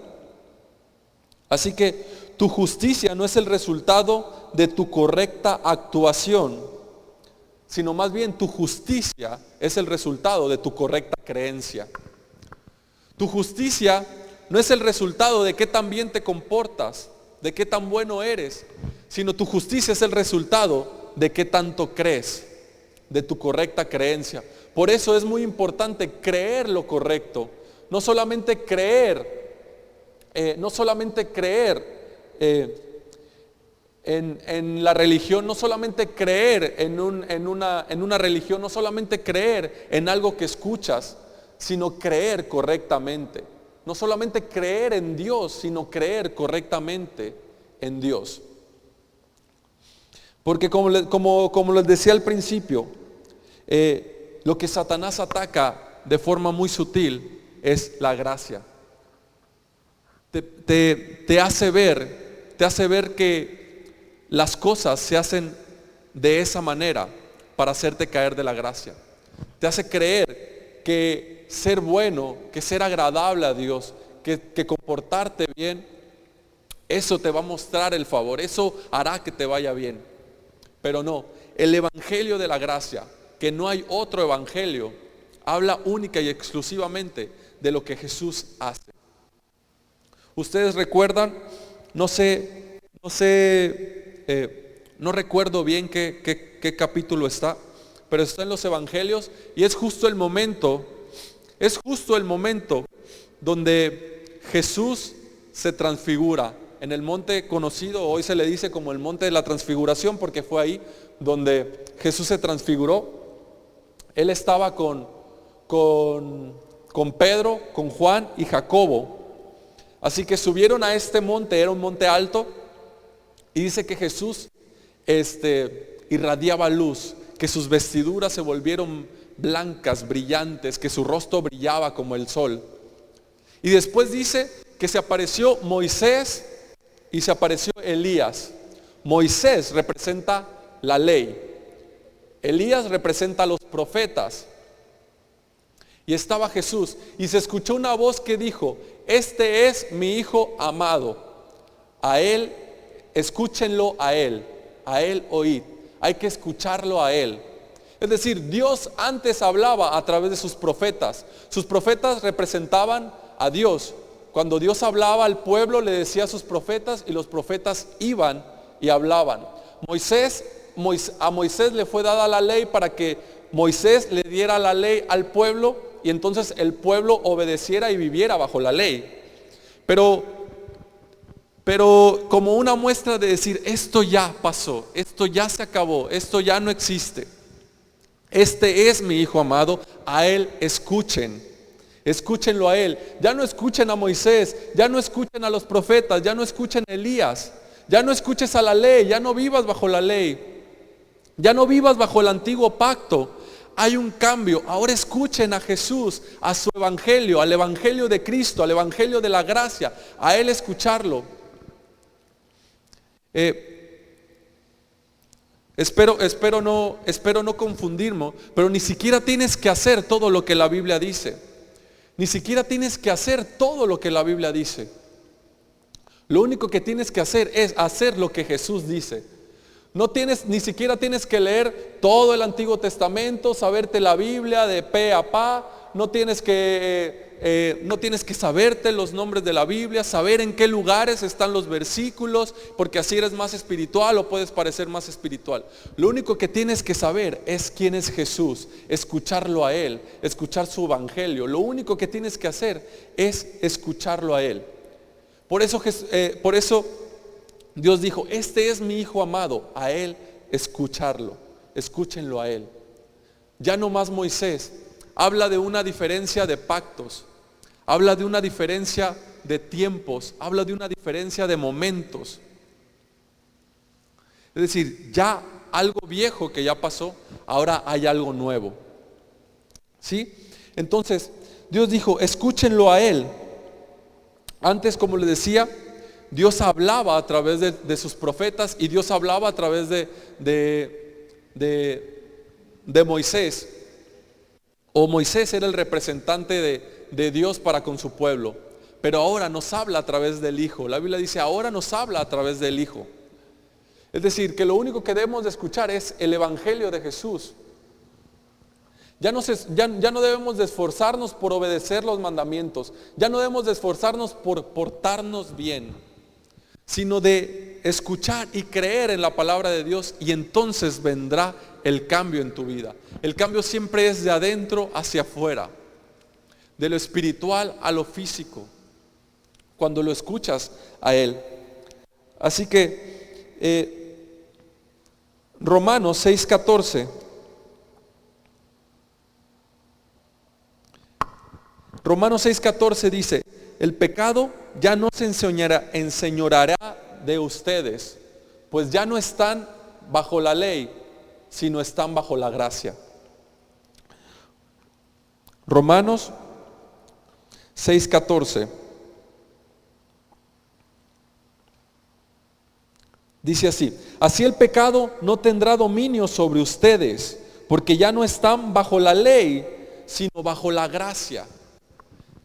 Así que tu justicia no es el resultado de tu correcta actuación, sino más bien tu justicia es el resultado de tu correcta creencia. Tu justicia no es el resultado de qué tan bien te comportas, de qué tan bueno eres, sino tu justicia es el resultado de qué tanto crees, de tu correcta creencia. Por eso es muy importante creer lo correcto, no solamente creer en la religión, no solamente creer en una religión, no solamente creer en algo que escuchas, sino creer correctamente. No solamente creer en Dios, sino creer correctamente en Dios. Porque como les decía al principio, lo que Satanás ataca de forma muy sutil es la gracia. Te hace ver que las cosas se hacen de esa manera para hacerte caer de la gracia. Te hace creer que ser bueno, que ser agradable a Dios, que comportarte bien, eso te va a mostrar el favor, eso hará que te vaya bien. Pero no, el evangelio de la gracia, que no hay otro evangelio, habla única y exclusivamente de lo que Jesús hace. Ustedes recuerdan, no recuerdo bien qué capítulo está, pero está en los evangelios y es justo el momento donde Jesús se transfigura en el monte conocido, hoy se le dice como el monte de la transfiguración, porque fue ahí donde Jesús se transfiguró. Él estaba con Pedro, con Juan y Jacobo. Así que subieron a este monte, era un monte alto, y dice que Jesús irradiaba luz, que sus vestiduras se volvieron blancas, brillantes, que su rostro brillaba como el sol. Y después dice que se apareció Moisés y se apareció Elías. Moisés representa la ley, Elías representa a los profetas. Y estaba Jesús y se escuchó una voz que dijo: este es mi hijo amado, a él, escúchenlo a él oíd. Hay que escucharlo a él. Es decir, Dios antes hablaba a través de sus profetas. Sus profetas representaban a Dios, Cuando Dios hablaba al pueblo, le decía a sus profetas y los profetas iban y hablaban. A Moisés le fue dada la ley para que Moisés le diera la ley al pueblo y entonces el pueblo obedeciera y viviera bajo la ley. Pero como una muestra de decir, esto ya pasó, esto ya se acabó, esto ya no existe. Este es mi Hijo amado, a Él escuchen. Escúchenlo a Él. Ya no escuchen a Moisés, ya no escuchen a los profetas, ya no escuchen a Elías, ya no escuches a la ley, ya no vivas bajo la ley, ya no vivas bajo el antiguo pacto. Hay un cambio. Ahora escuchen a Jesús, a su evangelio, al evangelio de Cristo, al evangelio de la gracia, a Él escucharlo. Espero no confundirme, pero ni siquiera tienes que hacer todo lo que la Biblia dice. Ni siquiera tienes que hacer todo lo que la Biblia dice. Lo único que tienes que hacer es hacer lo que Jesús dice. Ni siquiera tienes que leer todo el Antiguo Testamento, saberte la Biblia de pe a pa. No tienes que saberte los nombres de la Biblia, saber en qué lugares están los versículos, porque así eres más espiritual o puedes parecer más espiritual. Lo único que tienes que saber es quién es Jesús, escucharlo a Él, escuchar su evangelio. Lo único que tienes que hacer es escucharlo a Él. Por eso Dios dijo, este es mi Hijo amado, a Él escucharlo, escúchenlo a Él. Ya no más Moisés. Habla de una diferencia de pactos, habla de una diferencia de tiempos, habla de una diferencia de momentos. Es decir, ya algo viejo que ya pasó, ahora hay algo nuevo. ¿Sí? Entonces, Dios dijo, escúchenlo a Él. Antes, como les decía, Dios hablaba a través de sus profetas y Dios hablaba a través de Moisés. O Moisés era el representante de Dios para con su pueblo. Pero ahora nos habla a través del Hijo. La Biblia dice, ahora nos habla a través del Hijo. Es decir, que lo único que debemos de escuchar es el evangelio de Jesús. Ya no debemos de esforzarnos por obedecer los mandamientos. Ya no debemos de esforzarnos por portarnos bien, sino de escuchar y creer en la palabra de Dios, y entonces vendrá el cambio en tu vida. El cambio siempre es de adentro hacia afuera, de lo espiritual a lo físico, cuando lo escuchas a Él. Así que Romanos 6:14 dice, el pecado ya no se enseñoreará de ustedes, pues ya no están bajo la ley, sino están bajo la gracia. Romanos 6:14 dice así, así el pecado no tendrá dominio sobre ustedes, porque ya no están bajo la ley, sino bajo la gracia.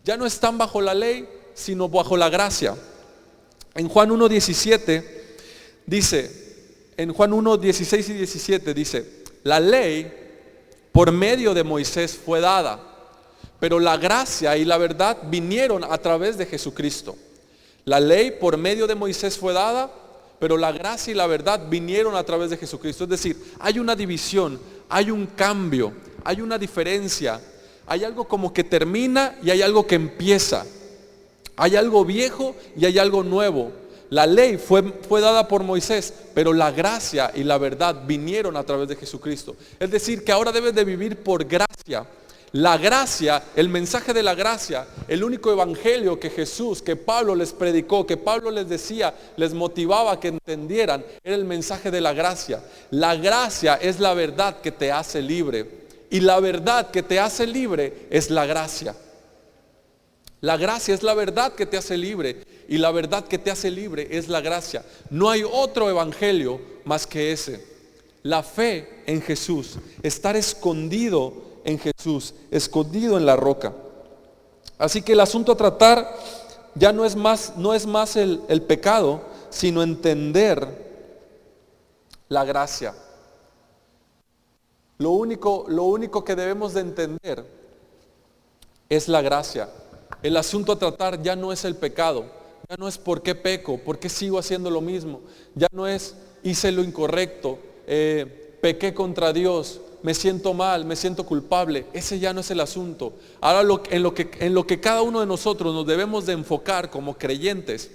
Ya no están bajo la ley, sino bajo la gracia. En Juan 1:17 dice, en Juan 1:16 y 17 dice, la ley por medio de Moisés fue dada, pero la gracia y la verdad vinieron a través de Jesucristo. La ley por medio de Moisés fue dada, pero la gracia y la verdad vinieron a través de Jesucristo. Es decir, hay una división, hay un cambio, hay una diferencia. Hay algo como que termina y hay algo que empieza. Hay algo viejo y hay algo nuevo. La ley fue dada por Moisés, pero la gracia y la verdad vinieron a través de Jesucristo. Es decir, que ahora debes de vivir por gracia. La gracia, el mensaje de la gracia, el único evangelio que Pablo les predicó, que Pablo les decía, les motivaba a que entendieran, era el mensaje de la gracia. La gracia es la verdad que te hace libre. Y la verdad que te hace libre es la gracia. La gracia es la verdad que te hace libre. Y la verdad que te hace libre es la gracia. No hay otro evangelio más que ese. La fe en Jesús. Estar escondido en Jesús. Escondido en la roca. Así que el asunto a tratar ya no es más el pecado, sino entender la gracia. Lo único que debemos de entender es la gracia. El asunto a tratar ya no es el pecado, ya no es por qué peco, por qué sigo haciendo lo mismo, ya no es hice lo incorrecto, pequé contra Dios, me siento mal, me siento culpable. Ese ya no es el asunto. Ahora en lo que cada uno de nosotros nos debemos de enfocar como creyentes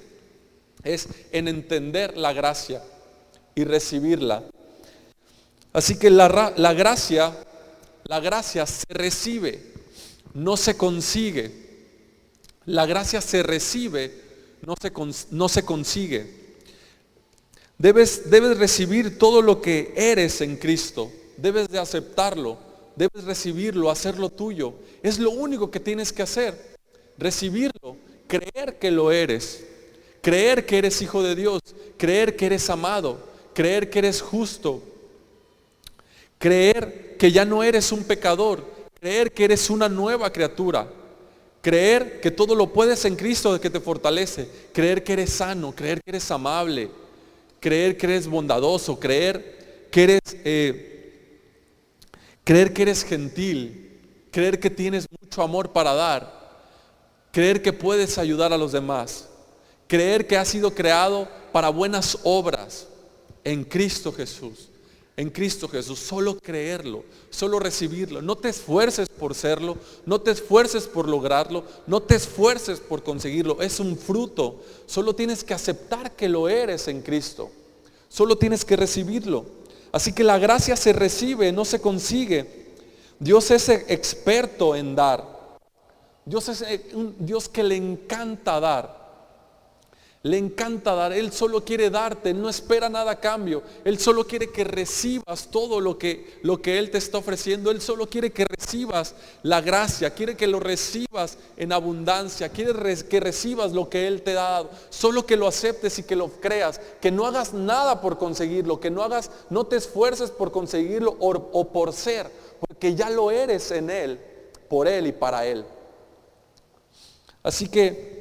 es en entender la gracia y recibirla. Así que la gracia se recibe, no se consigue. La gracia se recibe, no se consigue. Debes recibir todo lo que eres en Cristo. Debes de aceptarlo, debes recibirlo, hacerlo tuyo. Es lo único que tienes que hacer. Recibirlo, creer que lo eres. Creer que eres hijo de Dios, creer que eres amado, creer que eres justo. Creer que ya no eres un pecador, creer que eres una nueva criatura. Creer que todo lo puedes en Cristo que te fortalece. Creer que eres sano, creer que eres amable, creer que eres bondadoso, creer que eres gentil, creer que tienes mucho amor para dar, creer que puedes ayudar a los demás, creer que has sido creado para buenas obras en Cristo Jesús. En Cristo Jesús, solo creerlo, solo recibirlo. No te esfuerces por serlo, no te esfuerces por lograrlo, no te esfuerces por conseguirlo. Es un fruto. Solo tienes que aceptar que lo eres en Cristo. Solo tienes que recibirlo. Así que la gracia se recibe, no se consigue. Dios es experto en dar. Dios es un Dios que le encanta dar. Le encanta dar. Él solo quiere darte, Él no espera nada a cambio. Él solo quiere que recibas todo lo que Él te está ofreciendo. Él solo quiere que recibas la gracia, quiere que lo recibas en abundancia, quiere que recibas lo que Él te ha dado. Solo que lo aceptes y que lo creas, que no hagas nada por conseguirlo, que no te esfuerces por conseguirlo o por ser, porque ya lo eres en Él, por Él y para Él. Así que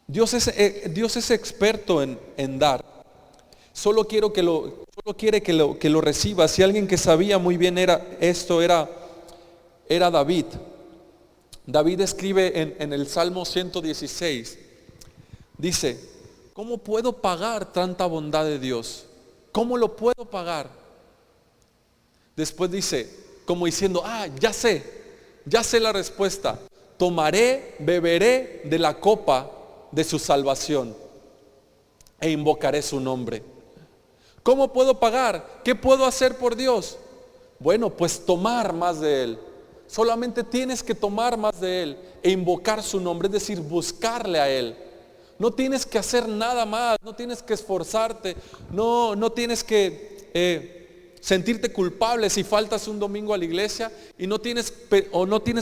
Dios es experto en dar. Solo quiere que lo recibas. Si alguien que sabía muy bien era David. David escribe en el Salmo 116. Dice: ¿cómo puedo pagar tanta bondad de Dios? ¿Cómo lo puedo pagar? Después dice, como diciendo, ya sé la respuesta. Tomaré, beberé de la copa de su salvación e invocaré su nombre. ¿Cómo puedo pagar? ¿Qué puedo hacer por Dios? Bueno, pues tomar más de Él. Solamente tienes que tomar más de Él e invocar su nombre, es decir, buscarle a Él. No tienes que hacer nada más, no tienes que esforzarte, no tienes que sentirte culpable si faltas un domingo a la iglesia y no tienes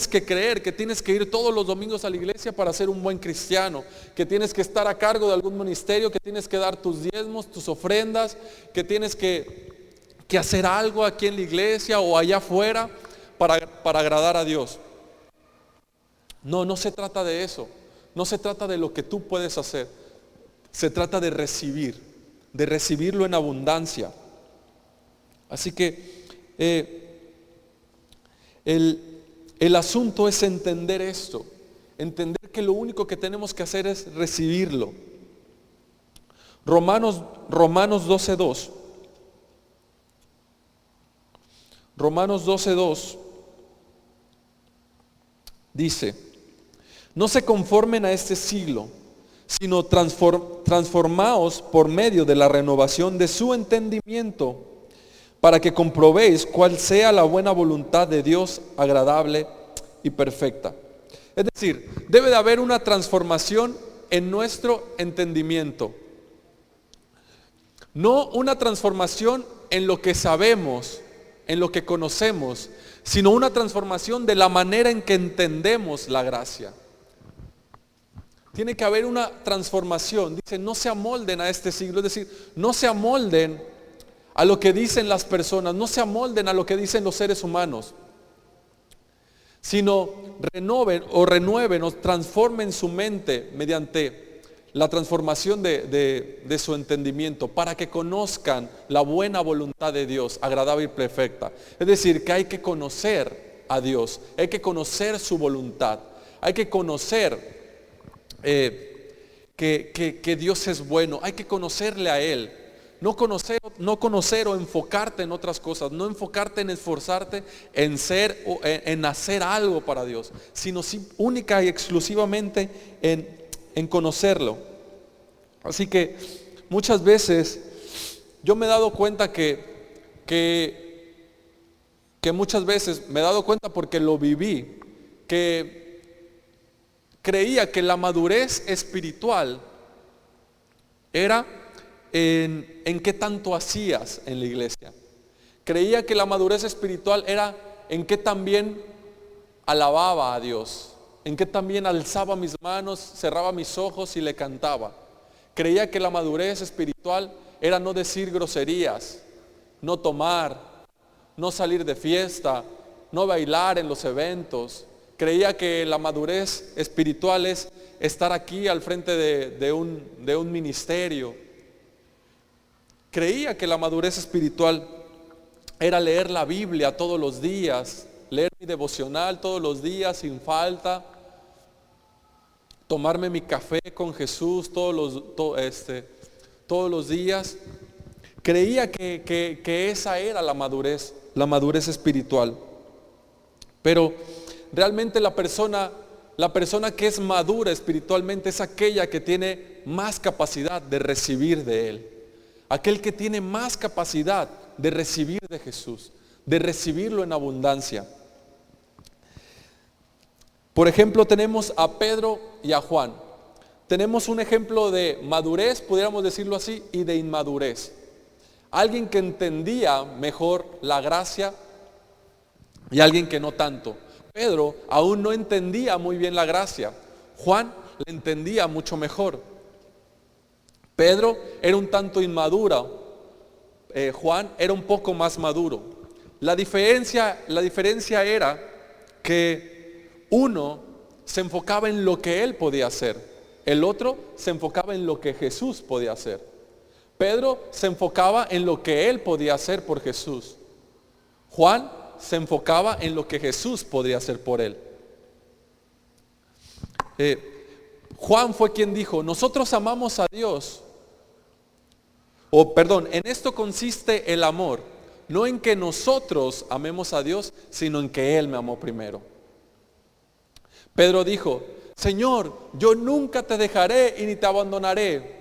que creer que tienes que ir todos los domingos a la iglesia para ser un buen cristiano, que tienes que estar a cargo de algún ministerio, que tienes que dar tus diezmos, tus ofrendas, que tienes que hacer algo aquí en la iglesia o allá afuera para agradar a Dios. No se trata de eso, no se trata de lo que tú puedes hacer, se trata de recibirlo en abundancia. Así que el asunto es entender esto, entender que lo único que tenemos que hacer es recibirlo. Romanos 12:2. Romanos 12:2 dice: no se conformen a este siglo, sino transformaos por medio de la renovación de su entendimiento, para que comprobéis cuál sea la buena voluntad de Dios, agradable y perfecta. Es decir, debe de haber una transformación en nuestro entendimiento. No una transformación en lo que sabemos, en lo que conocemos, sino una transformación de la manera en que entendemos la gracia. Tiene que haber una transformación. Dice, no se amolden a este siglo, es decir, no se amolden a lo que dicen las personas, no se amolden a lo que dicen los seres humanos, sino renueven o transformen su mente mediante la transformación de su entendimiento, para que conozcan la buena voluntad de Dios, agradable y perfecta. Es decir, que hay que conocer a Dios, hay que conocer su voluntad, hay que conocer que Dios es bueno, hay que conocerle a Él. No conocer o enfocarte en otras cosas, no enfocarte en esforzarte en ser o en hacer algo para Dios, sino única y exclusivamente en conocerlo. Así que muchas veces yo me he dado cuenta que muchas veces me he dado cuenta porque lo viví, que creía que la madurez espiritual era en qué tanto hacías en la iglesia. Creía que la madurez espiritual era en qué también alababa a Dios, en qué también alzaba mis manos, cerraba mis ojos y le cantaba. Creía que la madurez espiritual era no decir groserías, no tomar, no salir de fiesta, no bailar en los eventos. Creía que la madurez espiritual es estar aquí al frente de un ministerio. Creía que la madurez espiritual era leer la Biblia todos los días, leer mi devocional todos los días sin falta, tomarme mi café con Jesús todos los días. Creía que esa era la madurez espiritual. Pero realmente la persona que es madura espiritualmente es aquella que tiene más capacidad de recibir de Él. Aquel que tiene más capacidad de recibir de Jesús, de recibirlo en abundancia. Por ejemplo, tenemos a Pedro y a Juan. Tenemos un ejemplo de madurez, pudiéramos decirlo así, y de inmadurez. Alguien que entendía mejor la gracia y alguien que no tanto. Pedro aún no entendía muy bien la gracia. Juan la entendía mucho mejor. Pedro era un tanto inmaduro, Juan era un poco más maduro. La diferencia era que uno se enfocaba en lo que él podía hacer, el otro se enfocaba en lo que Jesús podía hacer. Pedro se enfocaba en lo que él podía hacer por Jesús. Juan se enfocaba en lo que Jesús podría hacer por él. Juan fue quien dijo, nosotros amamos a Dios. En esto consiste el amor, no en que nosotros amemos a Dios, sino en que Él me amó primero. Pedro dijo, Señor, yo nunca te dejaré y ni te abandonaré.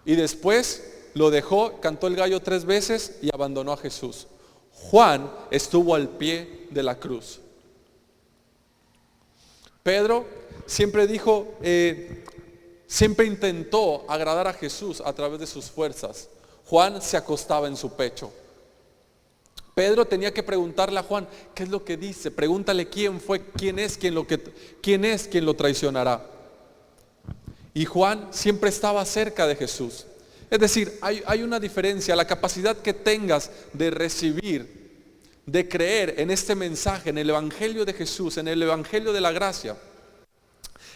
Y después lo dejó, cantó el gallo 3 veces y abandonó a Jesús. Juan estuvo al pie de la cruz. Pedro siempre dijo, siempre intentó agradar a Jesús a través de sus fuerzas. Juan se acostaba en su pecho. Pedro tenía que preguntarle a Juan, ¿qué es lo que dice? Pregúntale quién es quien lo traicionará. Y Juan siempre estaba cerca de Jesús. Es decir, hay una diferencia, la capacidad que tengas de recibir, de creer en este mensaje, en el Evangelio de Jesús, en el Evangelio de la gracia.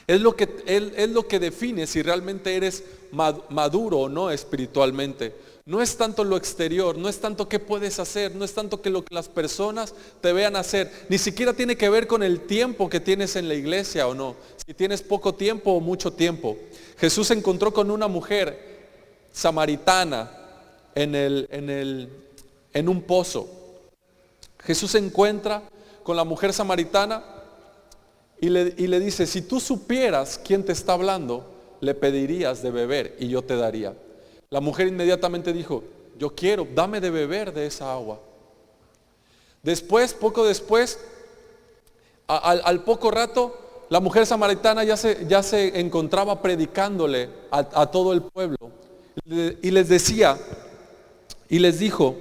Es lo que define si realmente eres maduro o no espiritualmente. No es tanto lo exterior, no es tanto qué puedes hacer, no es tanto que lo que las personas te vean hacer. Ni siquiera tiene que ver con el tiempo que tienes en la iglesia o no. Si tienes poco tiempo o mucho tiempo. Jesús se encontró con una mujer samaritana en un pozo. Jesús se encuentra con la mujer samaritana y le dice, si tú supieras quién te está hablando, le pedirías de beber y yo te daría. La mujer inmediatamente dijo, yo quiero, dame de beber de esa agua. Poco después, al poco rato, la mujer samaritana ya se encontraba predicándole a todo el pueblo. Y les dijo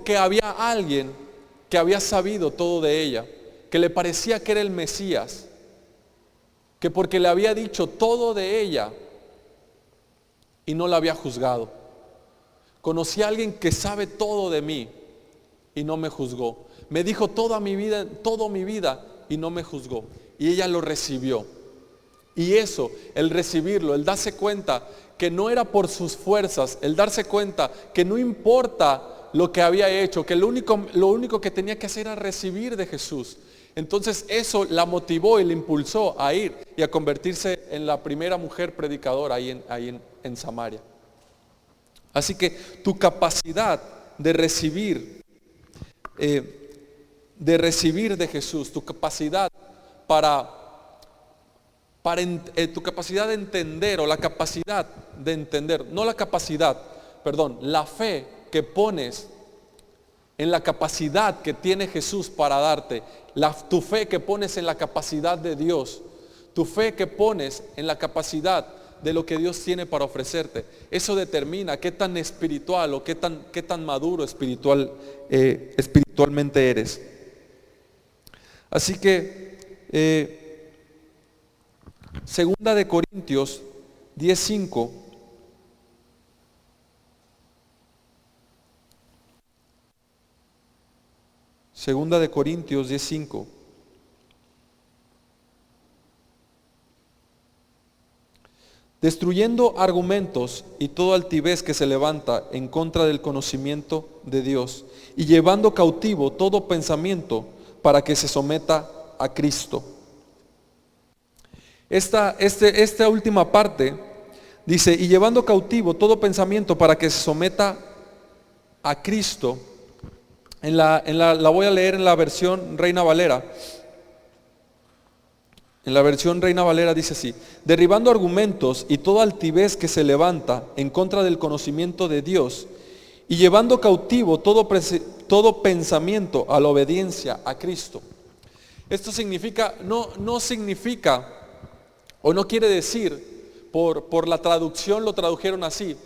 que había alguien que había sabido todo de ella, que le parecía que era el Mesías, que porque le había dicho todo de ella y no la había juzgado. Conocí a alguien que sabe todo de mí y no me juzgó. Me dijo toda mi vida y no me juzgó. Y ella lo recibió. Y eso, el recibirlo, el darse cuenta que no era por sus fuerzas, el darse cuenta que no importa lo que había hecho, que lo único que tenía que hacer era recibir de Jesús. Entonces eso la motivó y la impulsó a ir y a convertirse en la primera mujer predicadora ahí en Samaria. Así que tu capacidad de recibir de Jesús, tu capacidad tu capacidad de entender, o la capacidad de entender, no la capacidad, perdón, la fe que pones en la capacidad que tiene Jesús para darte, tu fe que pones en la capacidad de Dios, tu fe que pones en la capacidad de lo que Dios tiene para ofrecerte, eso determina qué tan espiritual o qué tan maduro espiritualmente eres. Así que Segunda de Corintios 10:5. Segunda de Corintios 10:5. Destruyendo argumentos y toda altivez que se levanta en contra del conocimiento de Dios, y llevando cautivo todo pensamiento para que se someta a Cristo. Esta última parte dice, y llevando cautivo todo pensamiento para que se someta a Cristo. La voy a leer en la versión Reina Valera. En la versión Reina Valera dice así: derribando argumentos y toda altivez que se levanta en contra del conocimiento de Dios, y llevando cautivo todo pensamiento a la obediencia a Cristo. Esto significa, no significa, o no quiere decir, por la traducción lo tradujeron así,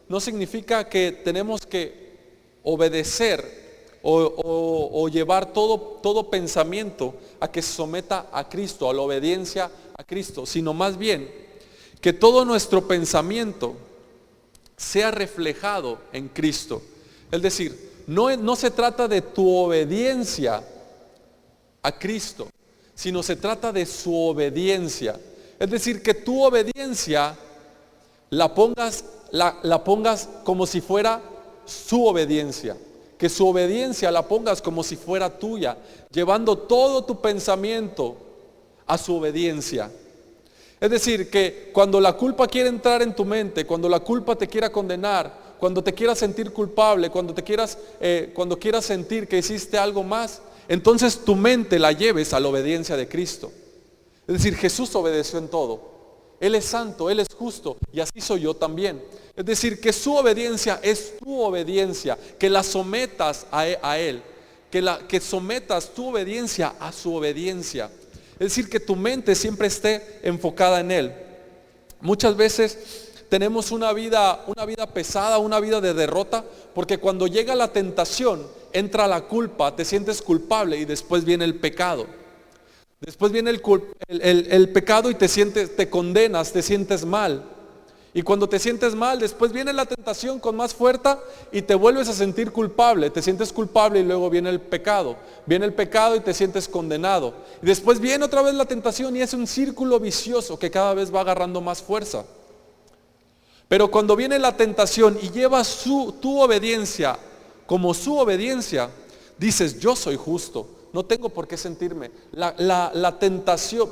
no significa que tenemos que obedecer o llevar todo pensamiento a que se someta a Cristo, a la obediencia a Cristo, sino más bien que todo nuestro pensamiento sea reflejado en Cristo. Es decir, no se trata de tu obediencia a Cristo, sino se trata de su obediencia. Es decir, que tu obediencia la pongas como si fuera su obediencia. Que su obediencia la pongas como si fuera tuya, llevando todo tu pensamiento a su obediencia. Es decir, que cuando la culpa quiere entrar en tu mente, cuando la culpa te quiera condenar, cuando te quieras sentir culpable, cuando quieras sentir que hiciste algo más, entonces tu mente la lleves a la obediencia de Cristo. Es decir, Jesús obedeció en todo. Él es santo, Él es justo, y así soy yo también. Es decir, que su obediencia es tu obediencia, que la sometas a Él, que sometas tu obediencia a su obediencia. Es decir, que tu mente siempre esté enfocada en Él. Muchas veces tenemos una vida pesada, una vida de derrota, porque cuando llega la tentación, entra la culpa, te sientes culpable y después viene el pecado. Después viene el pecado y te condenas, te sientes mal. Y cuando te sientes mal, después viene la tentación con más fuerza y te vuelves a sentir culpable. Te sientes culpable y luego viene el pecado. Viene el pecado y te sientes condenado. Y después viene otra vez la tentación y es un círculo vicioso que cada vez va agarrando más fuerza. Pero cuando viene la tentación y llevas tu obediencia como su obediencia, dices, yo soy justo. No tengo por qué sentirme. La tentación,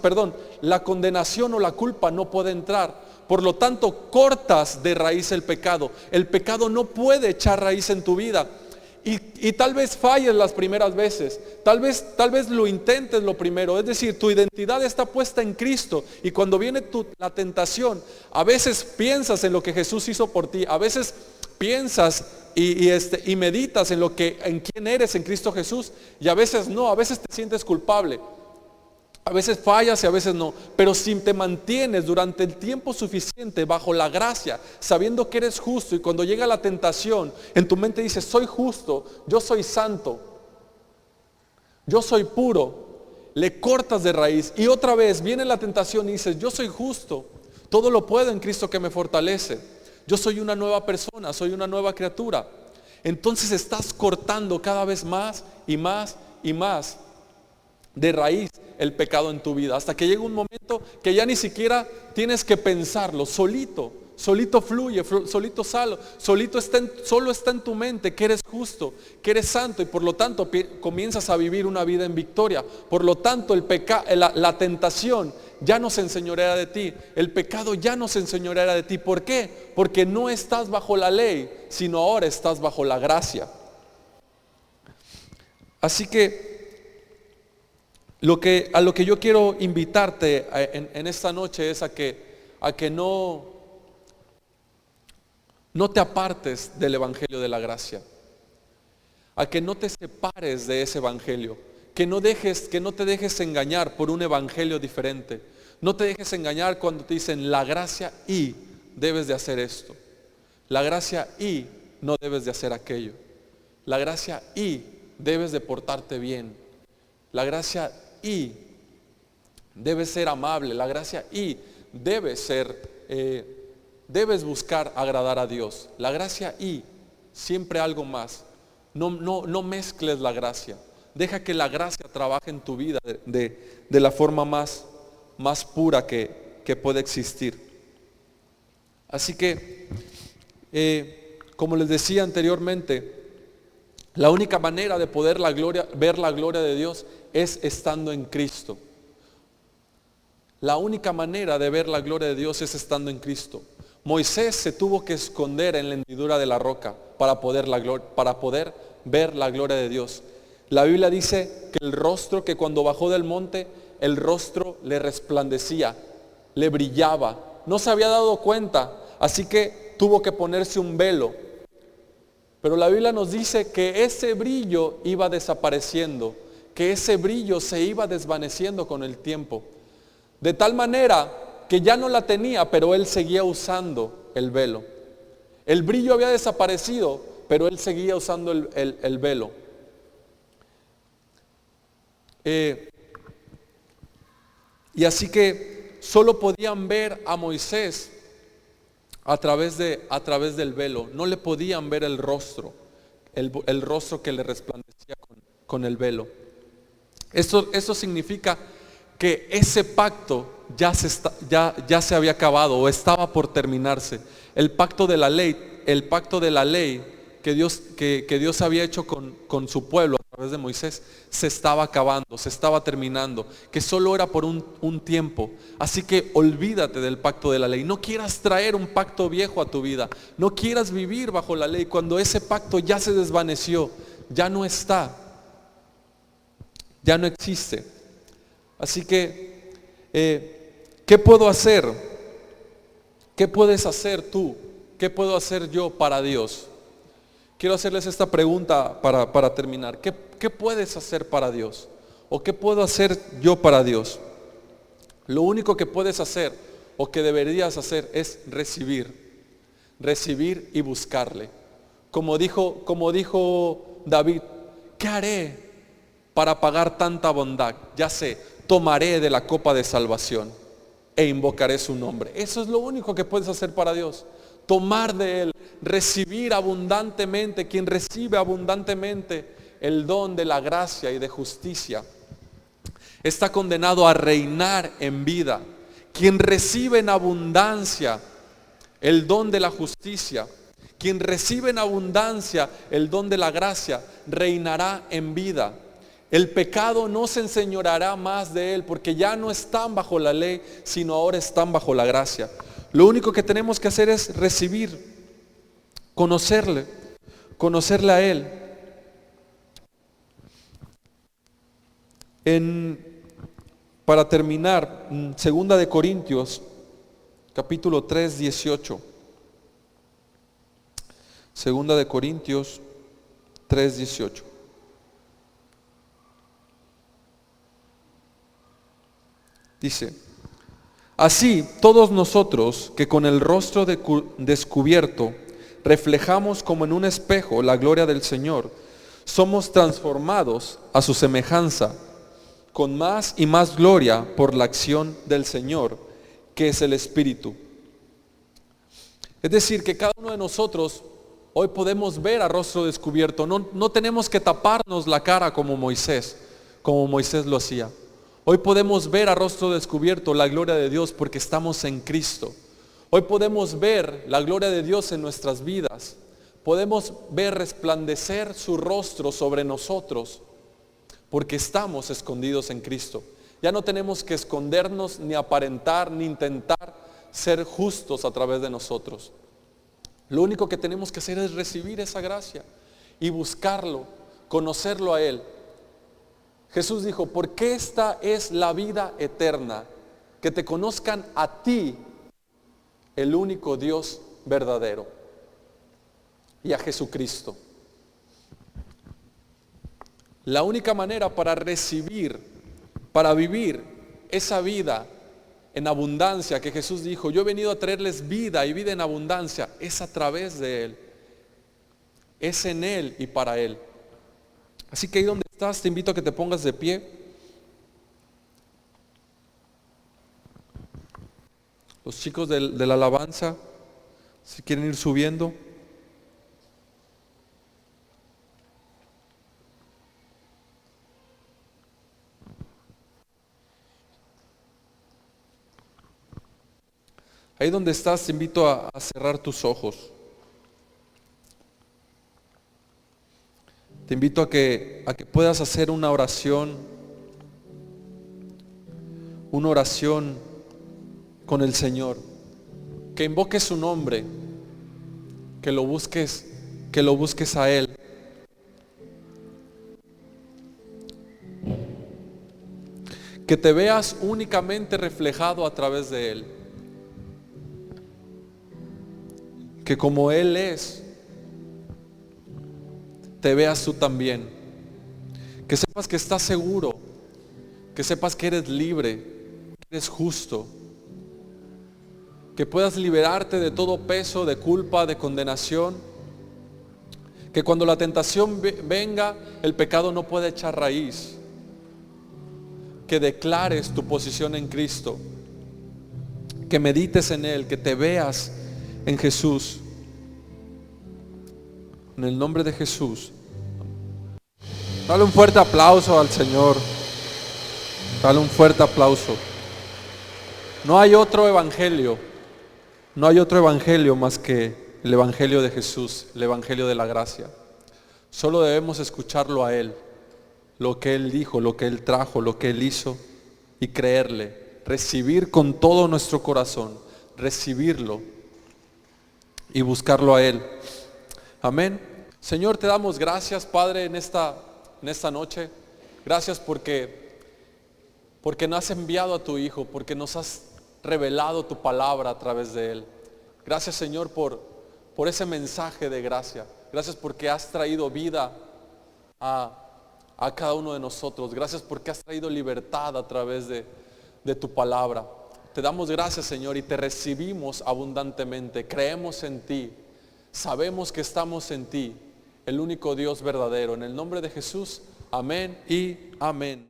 la condenación o la culpa no puede entrar. Por lo tanto, cortas de raíz el pecado. El pecado no puede echar raíz en tu vida. Y tal vez falles las primeras veces. Tal vez lo intentes lo primero. Es decir, tu identidad está puesta en Cristo. Y cuando viene la tentación, a veces piensas en lo que Jesús hizo por ti. A veces piensas y meditas en quién eres en Cristo Jesús, y a veces no, a veces te sientes culpable, a veces fallas y a veces no, pero si te mantienes durante el tiempo suficiente bajo la gracia, sabiendo que eres justo, y cuando llega la tentación, en tu mente dices, soy justo, yo soy santo, yo soy puro, le cortas de raíz, y otra vez viene la tentación y dices, yo soy justo, todo lo puedo en Cristo que me fortalece. Yo soy una nueva persona, soy una nueva criatura. Entonces estás cortando cada vez más y más y más de raíz el pecado en tu vida, hasta que llega un momento que ya ni siquiera tienes que pensarlo, solito solito fluye, solito sale, solo está en tu mente que eres justo, que eres santo y por lo tanto comienzas a vivir una vida en victoria. Por lo tanto la tentación ya no se enseñoreará de ti, el pecado ya no se enseñoreará de ti. ¿Por qué? Porque no estás bajo la ley, sino ahora estás bajo la gracia. Así que a lo que yo quiero invitarte en esta noche es a que no te apartes del evangelio de la gracia, a que no te separes de ese evangelio, que no te dejes engañar por un evangelio diferente. No te dejes engañar cuando te dicen la gracia y debes de hacer esto, la gracia y no debes de hacer aquello, la gracia y debes de portarte bien, la gracia y debes ser amable, la gracia y debes buscar agradar a Dios, la gracia y siempre algo más. No mezcles la gracia, deja que la gracia trabaje en tu vida de la forma más pura que puede existir. Así que como les decía anteriormente, la única manera de poder ver la gloria de Dios es estando en Cristo. La única manera de ver la gloria de Dios es estando en Cristo. Moisés se tuvo que esconder en la hendidura de la roca para poder ver la gloria de Dios. La Biblia dice que cuando bajó del monte, el rostro le resplandecía, le brillaba. No se había dado cuenta, así que tuvo que ponerse un velo. Pero la Biblia nos dice que ese brillo iba desapareciendo, que ese brillo se iba desvaneciendo con el tiempo. De tal manera que ya no la tenía, pero él seguía usando el velo. El brillo había desaparecido, pero él seguía usando el velo. Y así que solo podían ver a Moisés a través del velo. No le podían ver el rostro que le resplandecía con el velo. Eso significa que ese pacto ya se había acabado o estaba por terminarse. El pacto de la ley que Dios había hecho con su pueblo a través de Moisés se estaba acabando, se estaba terminando, que solo era por un tiempo. Así que olvídate del pacto de la ley. No quieras traer un pacto viejo a tu vida, no quieras vivir bajo la ley cuando ese pacto ya se desvaneció, ya no está, ya no existe. Así que ¿qué puedo hacer? ¿Qué puedes hacer tú? ¿Qué puedo hacer yo para Dios? Quiero hacerles esta pregunta para terminar. ¿Qué puedes hacer para Dios? ¿O qué puedo hacer yo para Dios? Lo único que puedes hacer o que deberías hacer es recibir y buscarle. Como dijo David, ¿qué haré para pagar tanta bondad? Ya sé, tomaré de la copa de salvación e invocaré su nombre. Eso es lo único que puedes hacer para Dios. Tomar de Él, recibir abundantemente. Quien recibe abundantemente el don de la gracia y de justicia está condenado a reinar en vida. Quien recibe en abundancia el don de la justicia, quien recibe en abundancia el don de la gracia, reinará en vida. El pecado no se enseñoreará más de él, porque ya no están bajo la ley, sino ahora están bajo la gracia. Lo único que tenemos que hacer es recibir, conocerle a Él. Para terminar, 2 de Corintios, capítulo 3, 18. 2 de Corintios 3, 18. Dice: así todos nosotros que con el rostro descubierto reflejamos como en un espejo la gloria del Señor, somos transformados a su semejanza con más y más gloria por la acción del Señor, que es el Espíritu. Es decir, que cada uno de nosotros hoy podemos ver a rostro descubierto. No tenemos que taparnos la cara como Moisés lo hacía. Hoy podemos ver a rostro descubierto la gloria de Dios porque estamos en Cristo. Hoy podemos ver la gloria de Dios en nuestras vidas. Podemos ver resplandecer su rostro sobre nosotros porque estamos escondidos en Cristo. Ya no tenemos que escondernos, ni aparentar, ni intentar ser justos a través de nosotros. Lo único que tenemos que hacer es recibir esa gracia y buscarlo, conocerlo a Él. Jesús dijo, porque esta es la vida eterna, que te conozcan a ti, el único Dios verdadero, y a Jesucristo. La única manera para recibir, para vivir esa vida en abundancia que Jesús dijo, yo he venido a traerles vida y vida en abundancia, es a través de Él, es en Él y para Él. Así que ahí donde estás, te invito a que te pongas de pie. Los chicos de la alabanza, si quieren ir subiendo. Ahí donde estás, te invito a cerrar tus ojos. Te invito a que puedas hacer una oración con el Señor, que invoques su nombre, que lo busques a Él. Que te veas únicamente reflejado a través de Él. Que como Él es, te veas tú también. Que sepas que estás seguro, que sepas que eres libre, que eres justo. Que puedas liberarte de todo peso, de culpa, de condenación. Que cuando la tentación venga, el pecado no puede echar raíz. Que declares tu posición en Cristo. Que medites en Él, que te veas en Jesús. En el nombre de Jesús. Dale un fuerte aplauso al Señor. Dale un fuerte aplauso. No hay otro evangelio. No hay otro evangelio más que el evangelio de Jesús, el evangelio de la gracia. Solo debemos escucharlo a Él, lo que Él dijo, lo que Él trajo, lo que Él hizo, y creerle, recibir con todo nuestro corazón, recibirlo y buscarlo a Él. Amén. Señor, te damos gracias, Padre, en esta noche. Gracias porque nos has enviado a tu Hijo, porque nos has revelado tu palabra a través de Él. Gracias, Señor, por ese mensaje de gracia. Gracias porque has traído vida a cada uno de nosotros. Gracias porque has traído libertad a través de tu palabra. Te damos gracias, Señor, y te recibimos abundantemente. Creemos en ti. Sabemos que estamos en ti, el único Dios verdadero. En el nombre de Jesús, amén y amén.